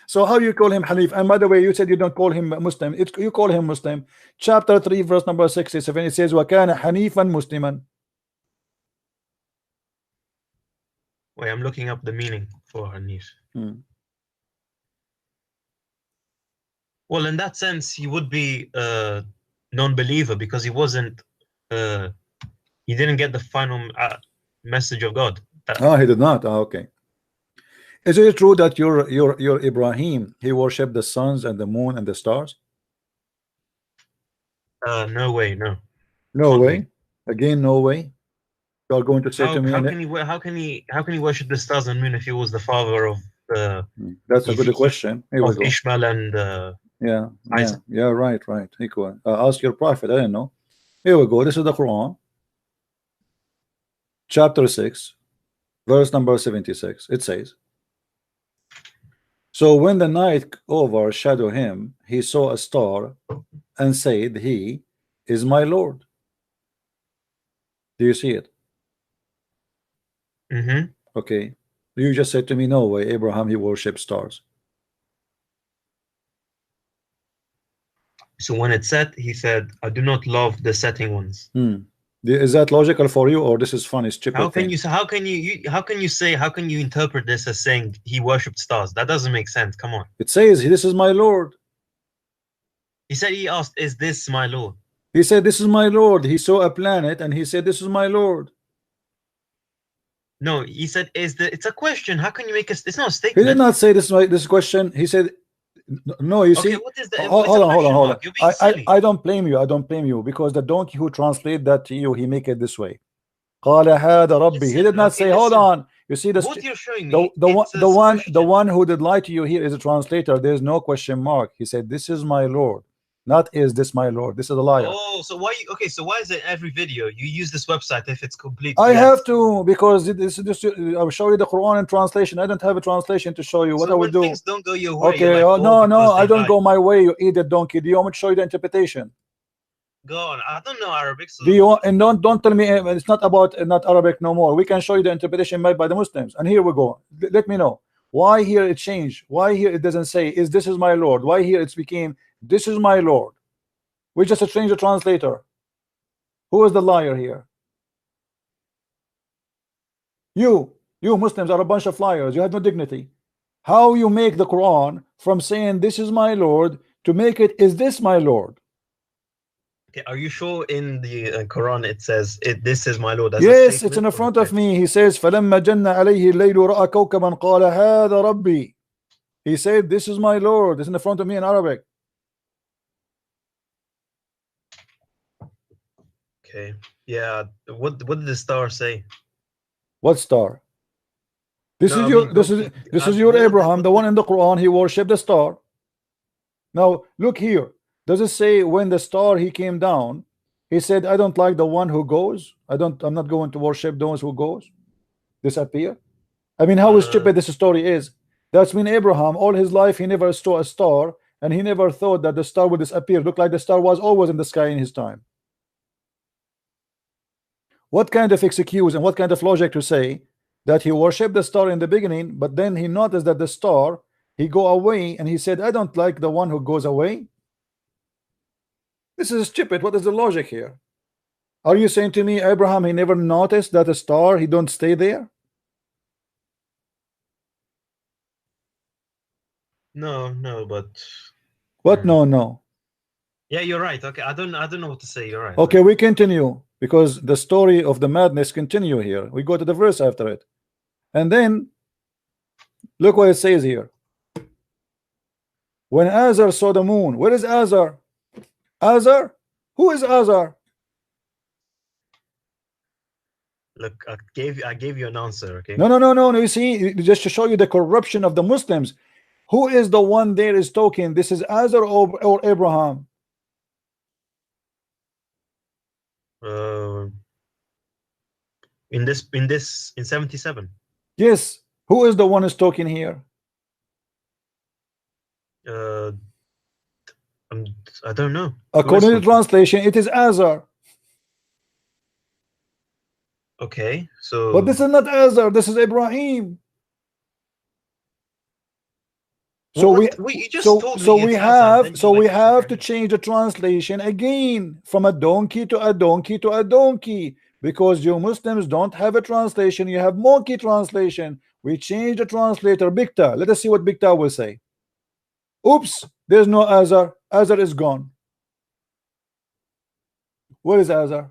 So how you call him Hanif? And by the way, you said you don't call him Muslim. You call him Muslim. Chapter 3, verse number 67. It says, وَكَانَ حَنِيفًا مُسْلِمًا.
Wait, I'm looking up the meaning for Hanif. Well, in that sense, he would be a non-believer because he wasn't. He didn't get the final message of God.
He did not. Okay. Is it true that your Ibrahim, he worshipped the suns and the moon and the stars?
No way, no.
No way. Again, no way. You are going to say to me,
how can he worship the stars and moon if he was the father of
that's a good question. Here we go.
Ishmael and Isaac.
Yeah, right. Equal. Ask your prophet. I don't know. Here we go. This is the Quran, chapter 6, verse number 76. It says, so when the night overshadowed him, he saw a star and said, he is my Lord. Do you see it? Okay. You just said to me, no way, Abraham, he worshipped stars.
So when it set, he said, I do not love the setting ones.
Is that logical for you, or this is funny, stupid?
How can you interpret this as saying he worshipped stars? That doesn't make sense. Come on.
It says, this is my Lord.
He said, he asked, is this my Lord?
He said, this is my Lord. He saw a planet and he said, this is my Lord.
No, he said, it's a question. How can you make it's not a statement?
He did not say this question. He said, no, you see.
What is the,
hold on.
I
don't blame you because the donkey who translate that to you, he make it this way. قال هذا ربي. He did not say, hold on. You see this?
What you're showing me,
the one who did lie to you here is a translator. There is no question mark. He said, this is my Lord. Not is this my Lord. This is a liar.
Oh, so why? So why is it every video you use this website if it's complete?
I have to, because this I'll show you the Quran in translation. I don't have a translation to show you what I would do.
Things don't go your way.
Okay, no, I don't go my way. You eat the donkey. Do you want me to show you the interpretation?
Go on. I don't know Arabic. So
do you? And don't tell me it's not about not Arabic no more. We can show you the interpretation made by the Muslims. And here we go. Let me know why here it changed. Why here it doesn't say is this is my Lord. Why here it's became this is my Lord. We just change the translator. Who is the liar here? You Muslims are a bunch of liars. You have no dignity. How you make the Quran from saying this is my Lord to make it is this my Lord?
Okay, are you sure in the Quran it says this is my Lord?
Yes, it's in the front of me. He says فَلَمَّا جَنَّ عَلَيْهِ اللَّيْلُ رَأَى كَوْكَبًا قَالَ هَذَا رَبِّي. He said this is my Lord. It's in the front of me in Arabic.
Okay. Yeah. What did the star say?
What star? This is your Abraham, the one in the Quran. He worshipped the star. Now look here. Does it say when the star he came down, he said, I don't like the one who goes. I'm not going to worship those who goes. Disappear. I mean, how stupid this story is. That's mean Abraham all his life he never saw a star, and he never thought that the star would disappear. Look like the star was always in the sky in his time. What kind of excuse and what kind of logic to say that he worshipped the star in the beginning, but then he noticed that the star he go away and he said, I don't like the one who goes away? This is stupid. What is the logic here? Are you saying to me Abraham he never noticed that a star he don't stay there?
No, but
what? No.
Yeah, you're right. Okay, I don't know what to say. You're right.
Okay, we continue because the story of the madness continue here. We go to the verse after it, and then look what it says here. When Azar saw the moon, where is Azar? Azar? Who is Azar?
Look, I gave you an answer. Okay.
No. You see, just to show you the corruption of the Muslims. Who is the one there is talking? This is Azar or Abraham?
In 77.
Yes. Who is the one is talking here?
I don't know.
According to the translation, it is Azar.
Okay, so.
But this is not Azar. This is Ibrahim. So
what?
we have to change the translation again from a donkey to a donkey to a donkey, because you Muslims don't have a translation. You have monkey translation. We change the translator. Bikta. Let us see what Bikta will say. Oops, there's no Azar. Azar is gone. Where is Azar?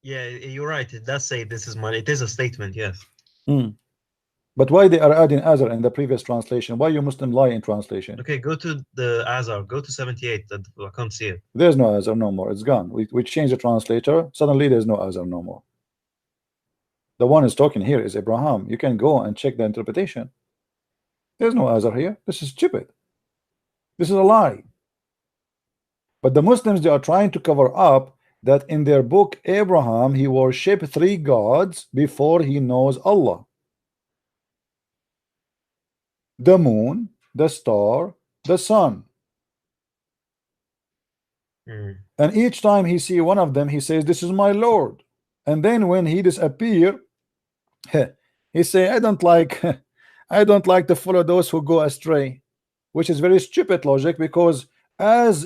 Yeah, you're right. It does say this is money. It is a statement, yes.
But why they are adding Azar in the previous translation? Why you Muslim lie in translation?
Okay, go to the Azar. Go to 78. I can't see it.
There's no Azar no more. It's gone. We changed the translator. Suddenly there's no Azar no more. The one is talking here is Abraham. You can go and check the interpretation. There's no Azar here. This is stupid. This is a lie. But the Muslims, they are trying to cover up that in their book Abraham, he worshipped 3 gods before he knows Allah: the moon, the star, the sun. And each time he see one of them, he says, this is my Lord. And then when he disappear, he say, I don't like to follow those who go astray, which is very stupid logic, because as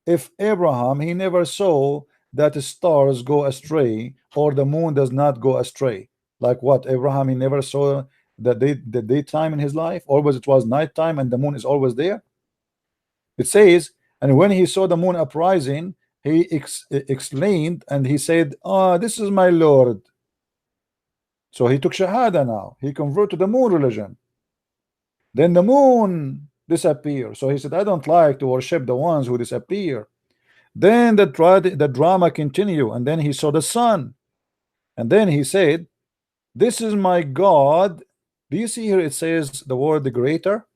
if Abraham, he never saw that the stars go astray or the moon does not go astray. Like what? Abraham, he never saw the daytime in his life. Always it was nighttime and the moon is always there. It says, and when he saw the moon uprising, he explained and he said, this is my Lord. So he took Shahada now. He converted to the moon religion. Then the moon disappeared. So he said, I don't like to worship the ones who disappear. Then the drama continued, and then he saw the sun. And then he said, this is my God. Do you see here it says the word the greater?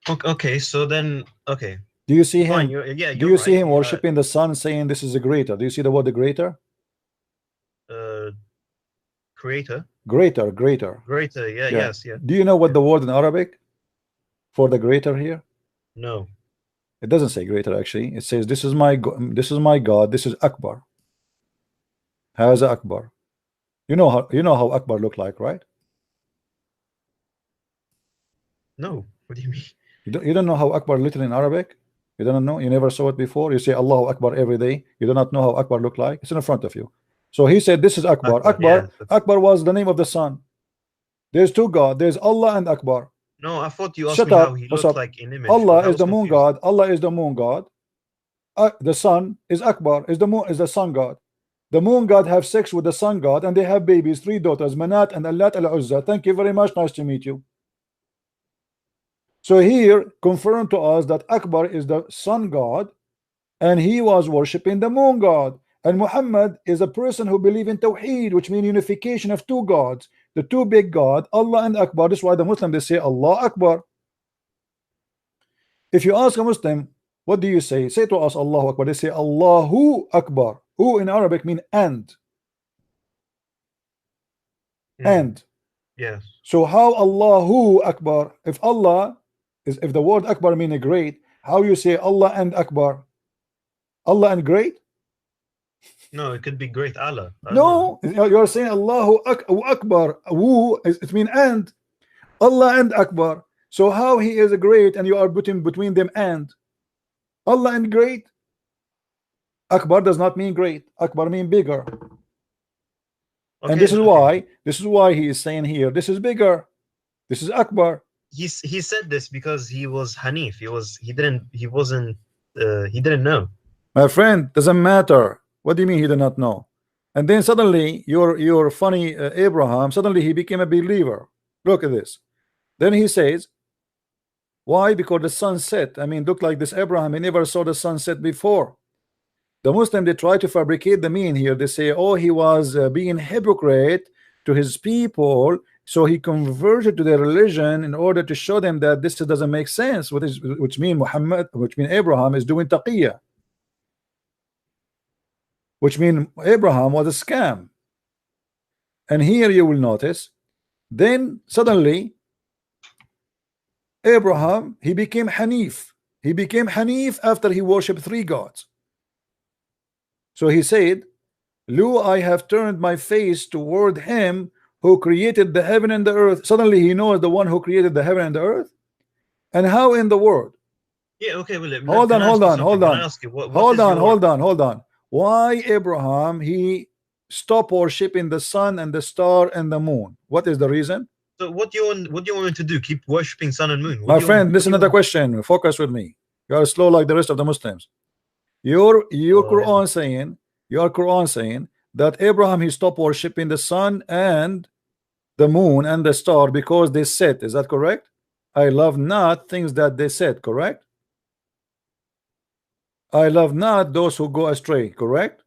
Okay, so then, okay.
Do you see him?
Do
you see him worshiping the sun, saying this is the greater? Do you see the word the greater?
Creator.
Greater.
Yeah. Yes. Yeah.
Do you know what the word in Arabic for the greater here?
No.
It doesn't say greater actually. It says this is my God. This is Akbar. Haza Akbar. You know how Akbar look like, right?
No. What do you mean?
You don't know how Akbar literally in Arabic? You don't know? You never saw it before? You say Allahu Akbar every day. You do not know how Akbar look like? It's in front of you. So he said this is Akbar. Akbar was the name of the sun. There's 2 gods. There's Allah and Akbar.
No, I thought you asked me how he looked like in image.
Allah is the moon god. Allah is the moon god. The sun is Akbar. Is the sun god. The moon god have sex with the sun god, and they have babies, 3 daughters, Manat and Allat al-Uzza. Thank you very much. Nice to meet you. So here confirmed to us that Akbar is the sun god, and he was worshiping the moon god. And Muhammad is a person who believes in Tawheed, which means unification of 2 gods, the 2 big God, Allah and Akbar. This is why the Muslim, they say Allah Akbar. If you ask a Muslim, what do you say? Say to us Allahu Akbar. They say Allahu Akbar. Who in Arabic mean and. And.
Yes.
So how Allahu Akbar? If the word Akbar mean a great, how you say Allah and Akbar? Allah and great?
No, it could be great Allah.
No, you're saying Allahu Akbar. Wu, it means and. Allah and Akbar. So how he is a great and you are putting between them and. Allah and great. Akbar does not mean great. Akbar mean bigger. Okay, and this is why he is saying here, this is bigger. This is Akbar.
He said this because he was Hanif. He didn't know.
My friend, doesn't matter. What do you mean he did not know? And then suddenly your funny Abraham, suddenly he became a believer. Look at this. Then he says, Why? Because the sun set. I mean, look like this Abraham, he never saw the sunset before. The Muslim, they try to fabricate the mean here. They say, oh, he was being hypocrite to his people, so he converted to their religion in order to show them that this doesn't make sense, which mean Muhammad, which mean Abraham is doing taqiyya, which mean Abraham was a scam. And here you will notice, then suddenly Abraham, he became Hanif. He became Hanif after he worshipped 3 gods. So he said, Lo, I have turned my face toward him who created the heaven and the earth. Suddenly he knows the one who created the heaven and the earth. And how in the world?
Yeah, okay, William.
Hold on. Why Abraham, he stopped worshiping the sun and the star and the moon? What is the reason?
So what do you want me to do? Keep worshipping sun and moon?
My friend, listen to the question. Focus with me. You are slow like the rest of the Muslims. Your Quran saying, that Abraham, he stopped worshiping the sun and the moon and the star because they set. Is that correct? I love not things that they said, correct? I love not those who go astray, correct?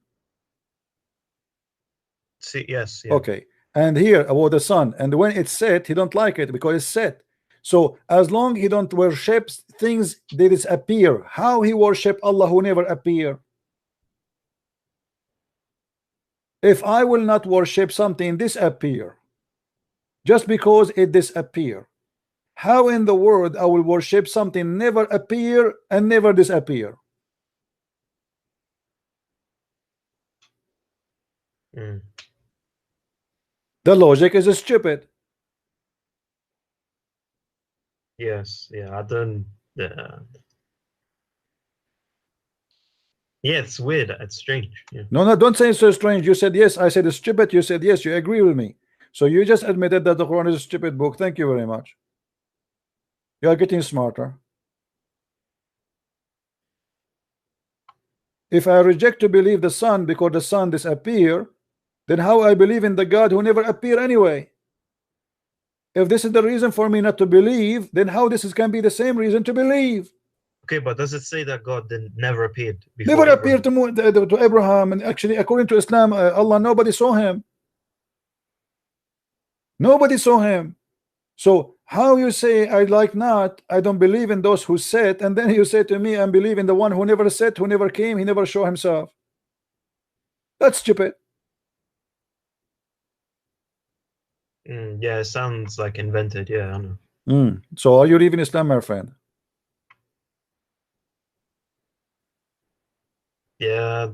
See, yes, yeah.
Okay. And here about the sun, and when it's set, he don't like it because it's set. So as long he don't worship things that disappear, how he worship Allah who never appear? If I will not worship something disappear, just because it disappear, how in the world I will worship something never appear and never disappear? The logic is stupid.
Yes, yeah, I don't. Yeah, it's weird. It's strange. Yeah.
No, don't say it's so strange. You said yes. I said it's stupid. You said yes. You agree with me. So you just admitted that the Quran is a stupid book. Thank you very much. You are getting smarter. If I reject to believe the sun because the sun disappear, then how I believe in the God who never appear anyway? If this is the reason for me not to believe, then how can be the same reason to believe?
Okay, but does it say that God never appeared before
never appeared to Abraham? And actually, according to Islam, Allah, nobody saw him. Nobody saw him. So how you say I don't believe in those who said, and then you say to me I believe in the one who never said, who never came, he never showed himself? That's stupid.
Yeah, it sounds like invented. Yeah, I know.
So are you leaving Islam, my friend?
Yeah,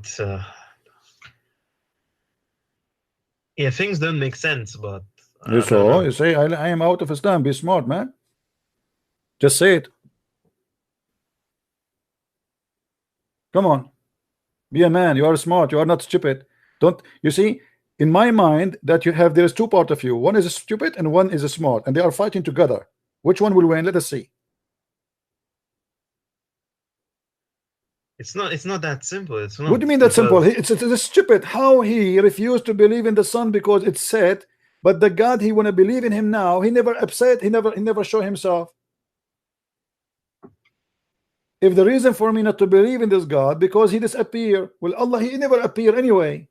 yeah, things don't make sense, but
you say I am out of Islam. Be smart, man. Just say it. Come on, be a man. You are smart. You are not stupid. Don't you see? In my mind, that there's 2 parts of you. One is stupid and one is smart, and they are fighting together. Which one will win? Let us see.
It's not that simple. It's not.
What do you mean that simple? It's stupid. How he refused to believe in the sun because it's said, but the God he want to believe in him now, he never upset. He never show himself. If the reason for me not to believe in this God because he disappear, well, Allah, he never appear anyway.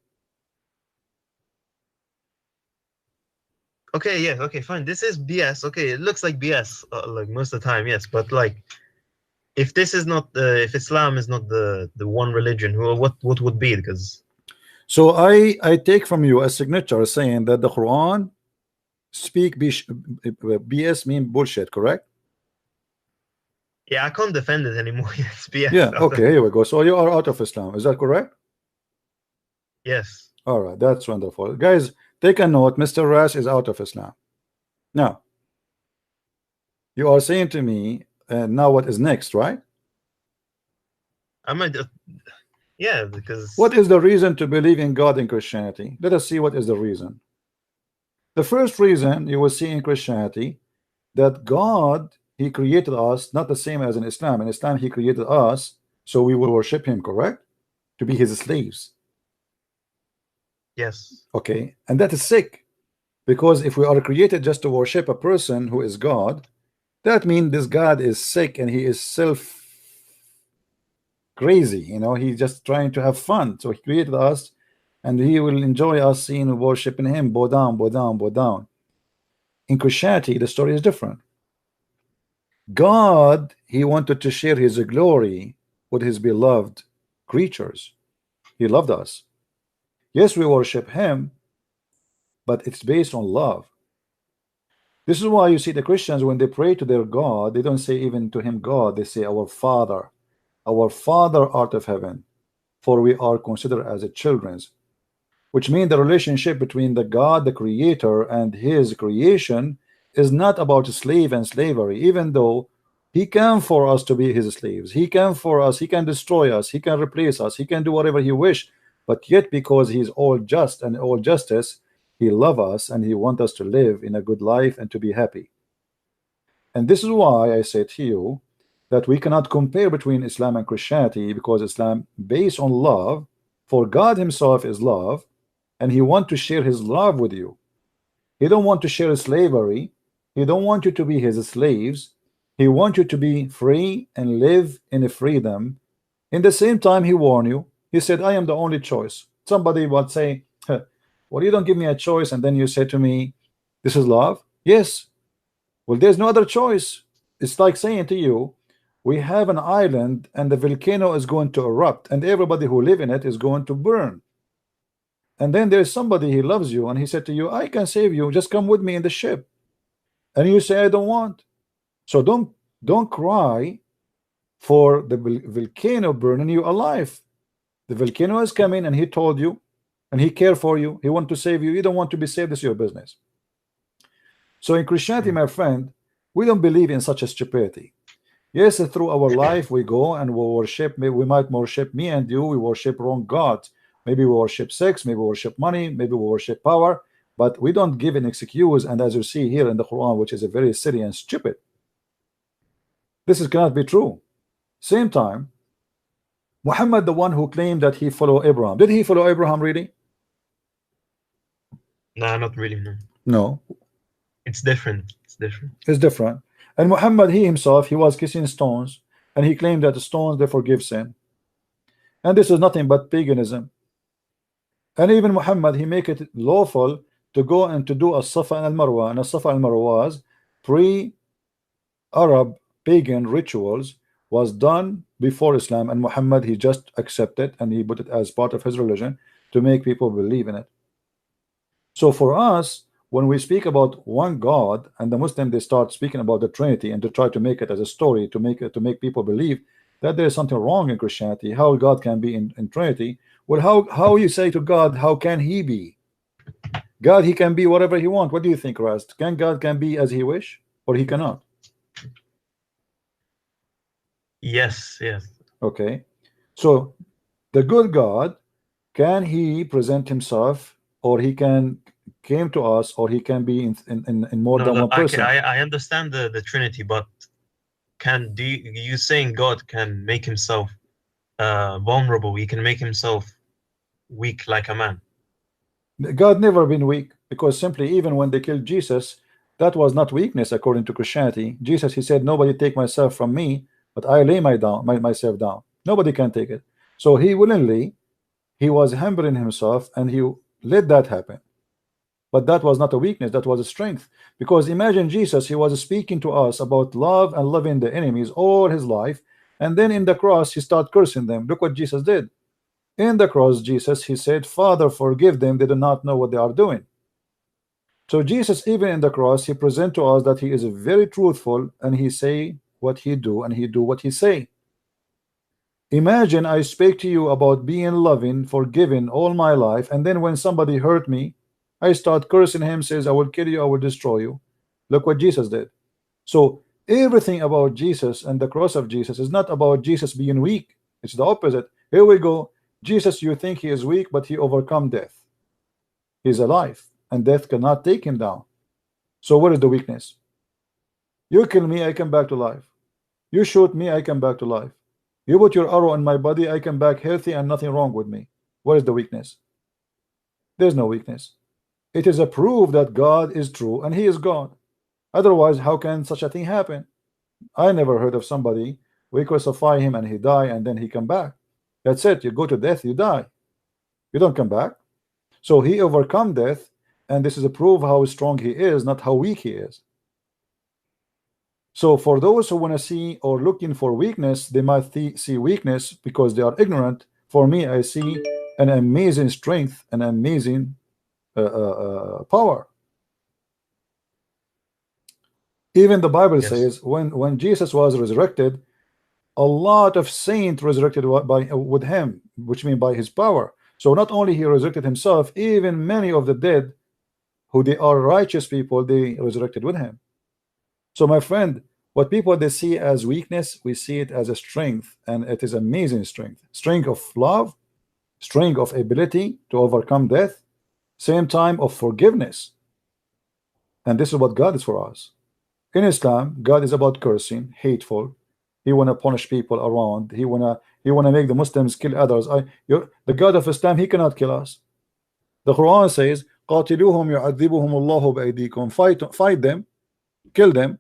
Okay, yeah, okay, fine. This is BS. Okay, it looks like BS, like most of the time, yes. But like, if this is not if Islam is not the one religion, what would be? Because
so I take from you a signature saying that the Quran speak BS mean bullshit, correct?
Yeah, I can't defend it anymore. It's BS.
Yeah. Okay. Here we go. So you are out of Islam. Is that correct?
Yes.
All right. That's wonderful, guys. Take a note. Mr. Ras is out of Islam. Now, you are saying to me, now what is next, right?
I might. Yeah, because
what is the reason to believe in God in Christianity? Let us see what is the reason. The first reason you will see in Christianity that God, he created us not the same as in Islam. In Islam, he created us so we will worship him, correct? To be his slaves.
Yes.
Okay, and that is sick, because if we are created just to worship a person who is God, That means this God is sick and he is self crazy, you know, he's just trying to have fun. So he created us and he will enjoy us seeing and worshiping him. Bow down, bow down, bow down. In Christianity, the story is different. God, he wanted to share his glory with his beloved creatures. He loved us. Yes, we worship him, but it's based on love. This is why you see the Christians, when they pray to their God, they don't say even to him God, they say our Father art of heaven, for we are considered as a children's, which means the relationship between the God, the creator, and his creation is not about slave and slavery, even though he can for us to be his slaves. He can for us, he can destroy us, he can replace us, he can do whatever he wish, but yet because he's all just and all justice, he loves us and he wants us to live in a good life and to be happy. And this is why I say to you that we cannot compare between Islam and Christianity, because Islam based on love, for God himself is love, and he wants to share his love with you. He don't want to share slavery. He don't want you to be his slaves. He wants you to be free and live in a freedom. In the same time, he warned you. He said, I am the only choice. Somebody would say, well, you don't give me a choice, and then you say to me, this is love? Yes. Well, there's no other choice. It's like saying to you, we have an island and the volcano is going to erupt and everybody who live in it is going to burn. And then there's somebody, he loves you, and he said to you, I can save you, just come with me in the ship. And you say, I don't want. So don't cry for the volcano burning you alive. The volcano is coming and he told you and he cared for you. He wants to save you. You don't want to be saved. It's your business. So in Christianity, my friend, we don't believe in such a stupidity. Yes, through our life we go and we worship. Maybe we might worship, me and you, we worship wrong gods. Maybe we worship sex, maybe we worship money, maybe we worship power, but we don't give an excuse. And as you see here in the Quran, which is a very silly and stupid, this cannot be true. Same time, Muhammad, the one who claimed that he followed Abraham, did he follow Abraham really?
No, not really.
No.
It's different. It's different.
It's different. And Muhammad, he himself, he was kissing stones, and he claimed that the stones they forgive sin. And this is nothing but paganism. And even Muhammad, he make it lawful to go and to do a Safa and al-Marwa. And a Safa and al-Marwa was pre-Arab pagan rituals, was done before Islam, and Muhammad, he just accepted and he put it as part of his religion to make people believe in it. So for us, when we speak about one God, and the Muslim, they start speaking about the Trinity and to try to make it as a story to make people believe that there is something wrong in Christianity, how God can be in Trinity. Well, how you say to God, how can he be? God, he can be whatever he wants. What do you think, Rast? Can God can be as he wish, or he cannot?
Yes.
Okay. So the good God, can he present himself, or he can came to us, or he can be in more than one person?
I understand the Trinity, but you saying God can make himself vulnerable? He can make himself weak like a man.
God never been weak, because simply even when they killed Jesus, that was not weakness according to Christianity. Jesus, he said, nobody take myself from me, but I lay myself down. Nobody can take it. So he willingly, he was humbling himself and he let that happen. But that was not a weakness, that was a strength. Because imagine Jesus, he was speaking to us about love and loving the enemies all his life, and then in the cross he started cursing them. Look what Jesus did. In the cross, Jesus, he said, Father, forgive them, they do not know what they are doing. So Jesus, even in the cross, he present to us that he is very truthful, and he say what he do and he do what he say. Imagine I speak to you about being loving, forgiving all my life, and then when somebody hurt me, I start cursing him, says, I will kill you, I will destroy you. Look what Jesus did. So everything about Jesus and the cross of Jesus is not about Jesus being weak. It's the opposite. Here we go. Jesus, you think he is weak, but he overcome death. He's alive, and death cannot take him down. So what is the weakness? You kill me, I come back to life. You shoot me, I come back to life. You put your arrow in my body, I come back healthy and nothing wrong with me. What is the weakness? There's no weakness. It is a proof that God is true and he is God. Otherwise, how can such a thing happen? I never heard of somebody we crucify him and he die and then he come back. That's it. You go to death, you die. You don't come back. So he overcome death, and this is a proof how strong he is, not how weak he is. So for those who want to see or looking for weakness, they might see weakness because they are ignorant. For me, I see an amazing strength, an amazing power. Even the Bible says when Jesus was resurrected, a lot of saints resurrected with him, which means by his power. So not only he resurrected himself, even many of the dead, who they are righteous people, they resurrected with him. So my friend, what people they see as weakness, we see it as a strength, and it is amazing strength. Strength of love, strength of ability to overcome death, same time of forgiveness. And this is what God is for us. In Islam, God is about cursing, hateful. He wanna punish people around. He wanna make the Muslims kill others. The God of Islam, he cannot kill us. The Quran says, قاتلوهم يعذبهم الله بأيديكم. Fight them, kill them.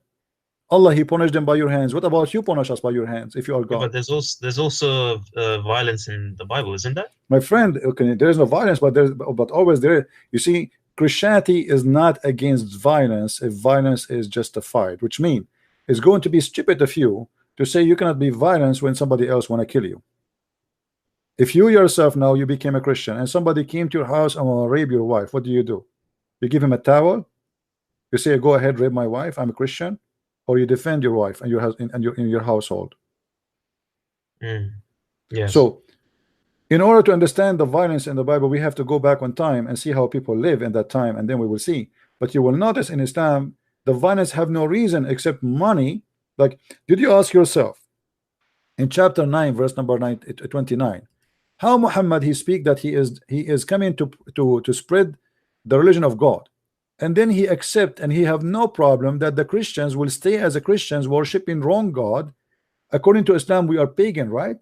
Allah, he punished them by your hands. What about you punish us by your hands if you are God?
Yeah, but there's also violence in the Bible, isn't there?
My friend, okay, there is no violence, but always there. You see, Christianity is not against violence if violence is justified, which means it's going to be stupid of you to say you cannot be violent when somebody else want to kill you. If you yourself now you became a Christian and somebody came to your house and will rape your wife, what do? You give him a towel? You say, go ahead, rape my wife, I'm a Christian? Or you defend your wife and in your household?
Yes.
So in order to understand the violence in the Bible, we have to go back on time and see how people live in that time, and then we will see. But you will notice in Islam, the violence have no reason except money. Like, did you ask yourself in chapter 9, verse number 29, how Muhammad he speak that he is coming to spread the religion of God, and then he accept and he have no problem that the Christians will stay as a Christians worshiping wrong God. According to Islam, we are pagan, right?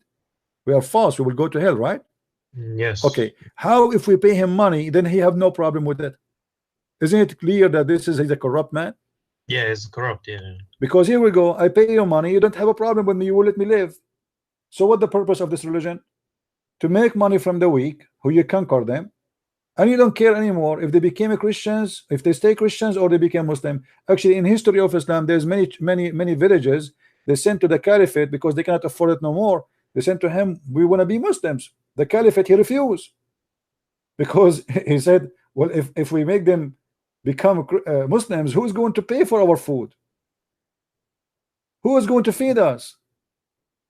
We are false, we will go to hell, right?
Yes.
Okay, how if we pay him money, then he have no problem with it? Isn't it clear that he's a corrupt man?
Yeah, it's corrupt, yeah.
Because here we go, I pay you money, you don't have a problem with me, you will let me live. So what the purpose of this religion? To make money from the weak, who you conquer them, and you don't care anymore if they became Christians, if they stay Christians or they became Muslim. Actually, in history of Islam, there's many villages they sent to the caliphate because they cannot afford it no more. They sent to him, we want to be Muslims. The caliphate, he refused, because he said, well, if we make them become Muslims, who's going to pay for our food? Who is going to feed us?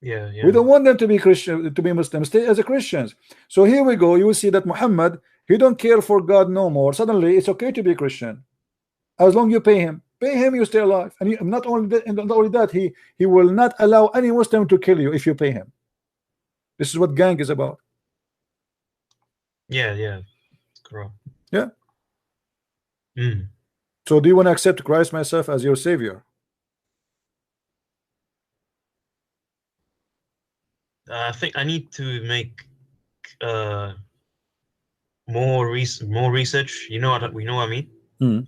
Yeah.
We don't want them to be Christian, to be Muslims. Stay as a Christians. So here we go. You will see that Muhammad, he don't care for God no more. Suddenly, it's okay to be Christian as long as you pay him. Pay him, you stay alive. And not only that, he will not allow any Muslim to kill you if you pay him. This is what gang is about.
Yeah. Correct.
Yeah. So do you want to accept Christ myself as your savior?
I think I need to make more research. You know what I mean?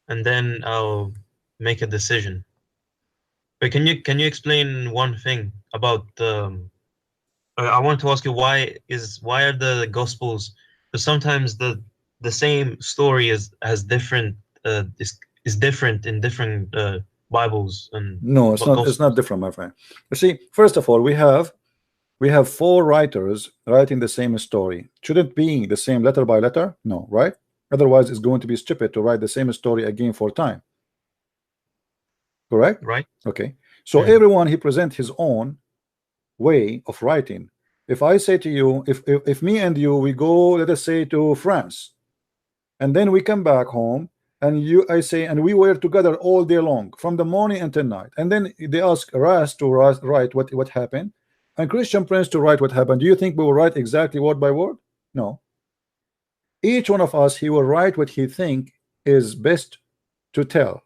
And then I'll make a decision. But can you explain one thing about I want to ask you why are the Gospels? Because sometimes the same story has different is different in different Bibles and
no, it's not. It's not different, my friend. You see, first of all, we have 4 writers writing the same story. Should it be the same letter by letter? No, right? Otherwise, it's going to be stupid to write the same story again 4 times. Correct?
Right.
Okay. So everyone he present his own way of writing. If I say to you, if me and you we go, let us say, to France, and then we come back home, and I say, and we were together all day long from the morning until night, and then they ask Ras to write what happened, and Christian Prince to write what happened. Do you think we will write exactly word by word? No. Each one of us, he will write what he think is best to tell.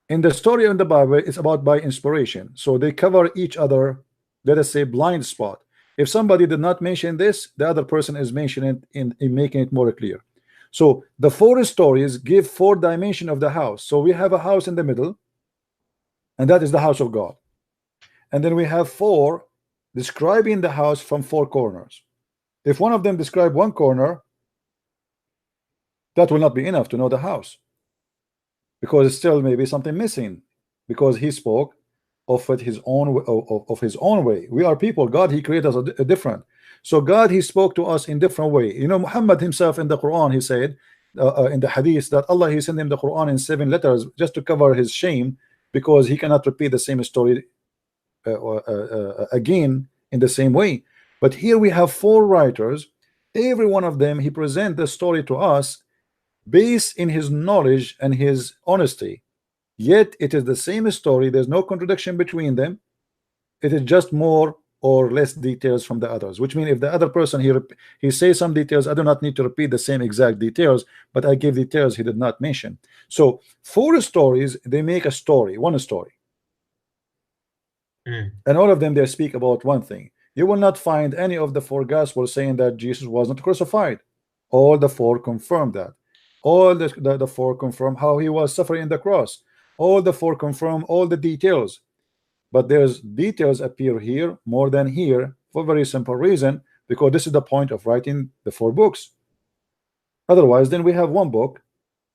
In the story in the Bible, it's about by inspiration, so they cover each other, let us say, blind spot. If somebody did not mention this, the other person is mentioning it in making it more clear. So the 4 stories give 4 dimensions of the house. So we have a house in the middle, and that is the house of God. And then we have 4 describing the house from 4 corners. If one of them describe one corner, that will not be enough to know the house, because it's still maybe something missing, because he spoke of it his own of his own way. We are people. God, he created us a different. So God, he spoke to us in different way. You know, Muhammad himself in the Quran, he said in the hadith that Allah, he sent him the Quran in 7 letters just to cover his shame, because he cannot repeat the same story again in the same way. But here we have 4 writers. Every one of them, he present the story to us based in his knowledge and his honesty, yet it is the same story. There's no contradiction between them. It is just more or less details from the others, which means if the other person he says some details, I do not need to repeat the same exact details, but I give details he did not mention. So 4 stories, they make a story, one story, and all of them, they speak about one thing. You will not find any of the 4 gospels saying that Jesus was not crucified. All the 4 confirm that. All the 4 confirm how he was suffering in the cross. All the 4 confirm all the details. But there's details appear here more than here for a very simple reason, because this is the point of writing the 4 books. Otherwise, then we have one book,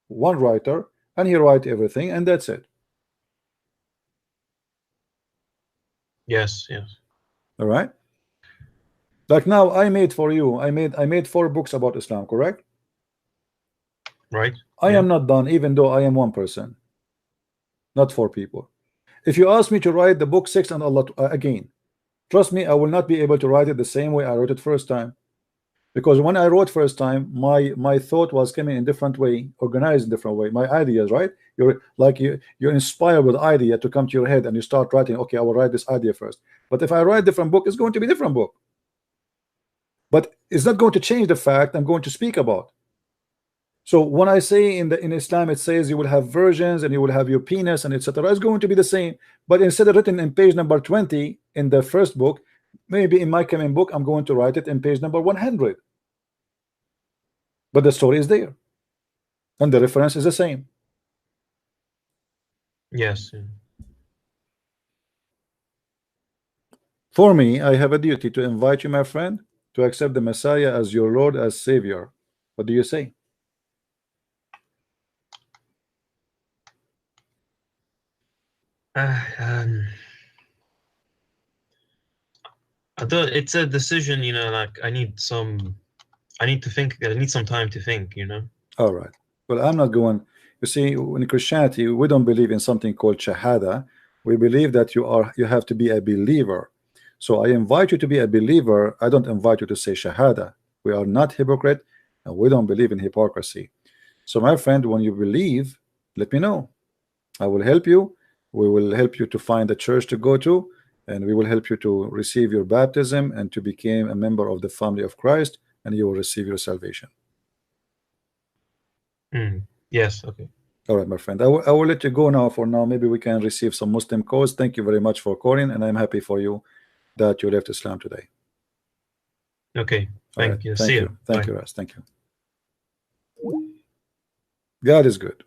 one writer, and he write everything, and that's it.
Yes.
All right. Like now, I made for you. I made 4 books about Islam, correct?
Right.
I am not done, even though I am one person, not 4 people. If you ask me to write the book 6 and Allah again, trust me, I will not be able to write it the same way I wrote it first time, because when I wrote first time, my thought was coming in different way, organized in different way. My ideas, right? You're inspired with idea to come to your head, and you start writing. Okay, I will write this idea first. But if I write different book, it's going to be different book. But it's not going to change the fact I'm going to speak about. So when I say in Islam it says you will have virgins and you will have your penis and etc., it's going to be the same. But instead of written in page number 20 in the first book, maybe in my coming book I'm going to write it in page number 100. But the story is there, and the reference is the same.
Yes.
For me, I have a duty to invite you, my friend, to accept the Messiah as your Lord, as Savior. What do you say?
I don't. It's a decision, you know. Like I need to think. I need some time to think, you know.
All right. Well, I'm not going. You see, in Christianity, we don't believe in something called shahada. We believe that you have to be a believer. So I invite you to be a believer. I don't invite you to say shahada. We are not hypocrite, and we don't believe in hypocrisy. So my friend, when you believe, let me know. I will help you. We will help you to find a church to go to, and we will help you to receive your baptism and to become a member of the family of Christ, and you will receive your salvation.
Yes. Okay.
All right, my friend. I will let you go now. For now, maybe we can receive some Muslim calls. Thank you very much for calling, and I'm happy for you that you left Islam today.
Okay. Thank you.
Thank
See
you.
you.
Thank
Bye.
you, Ras. Thank you. God is good.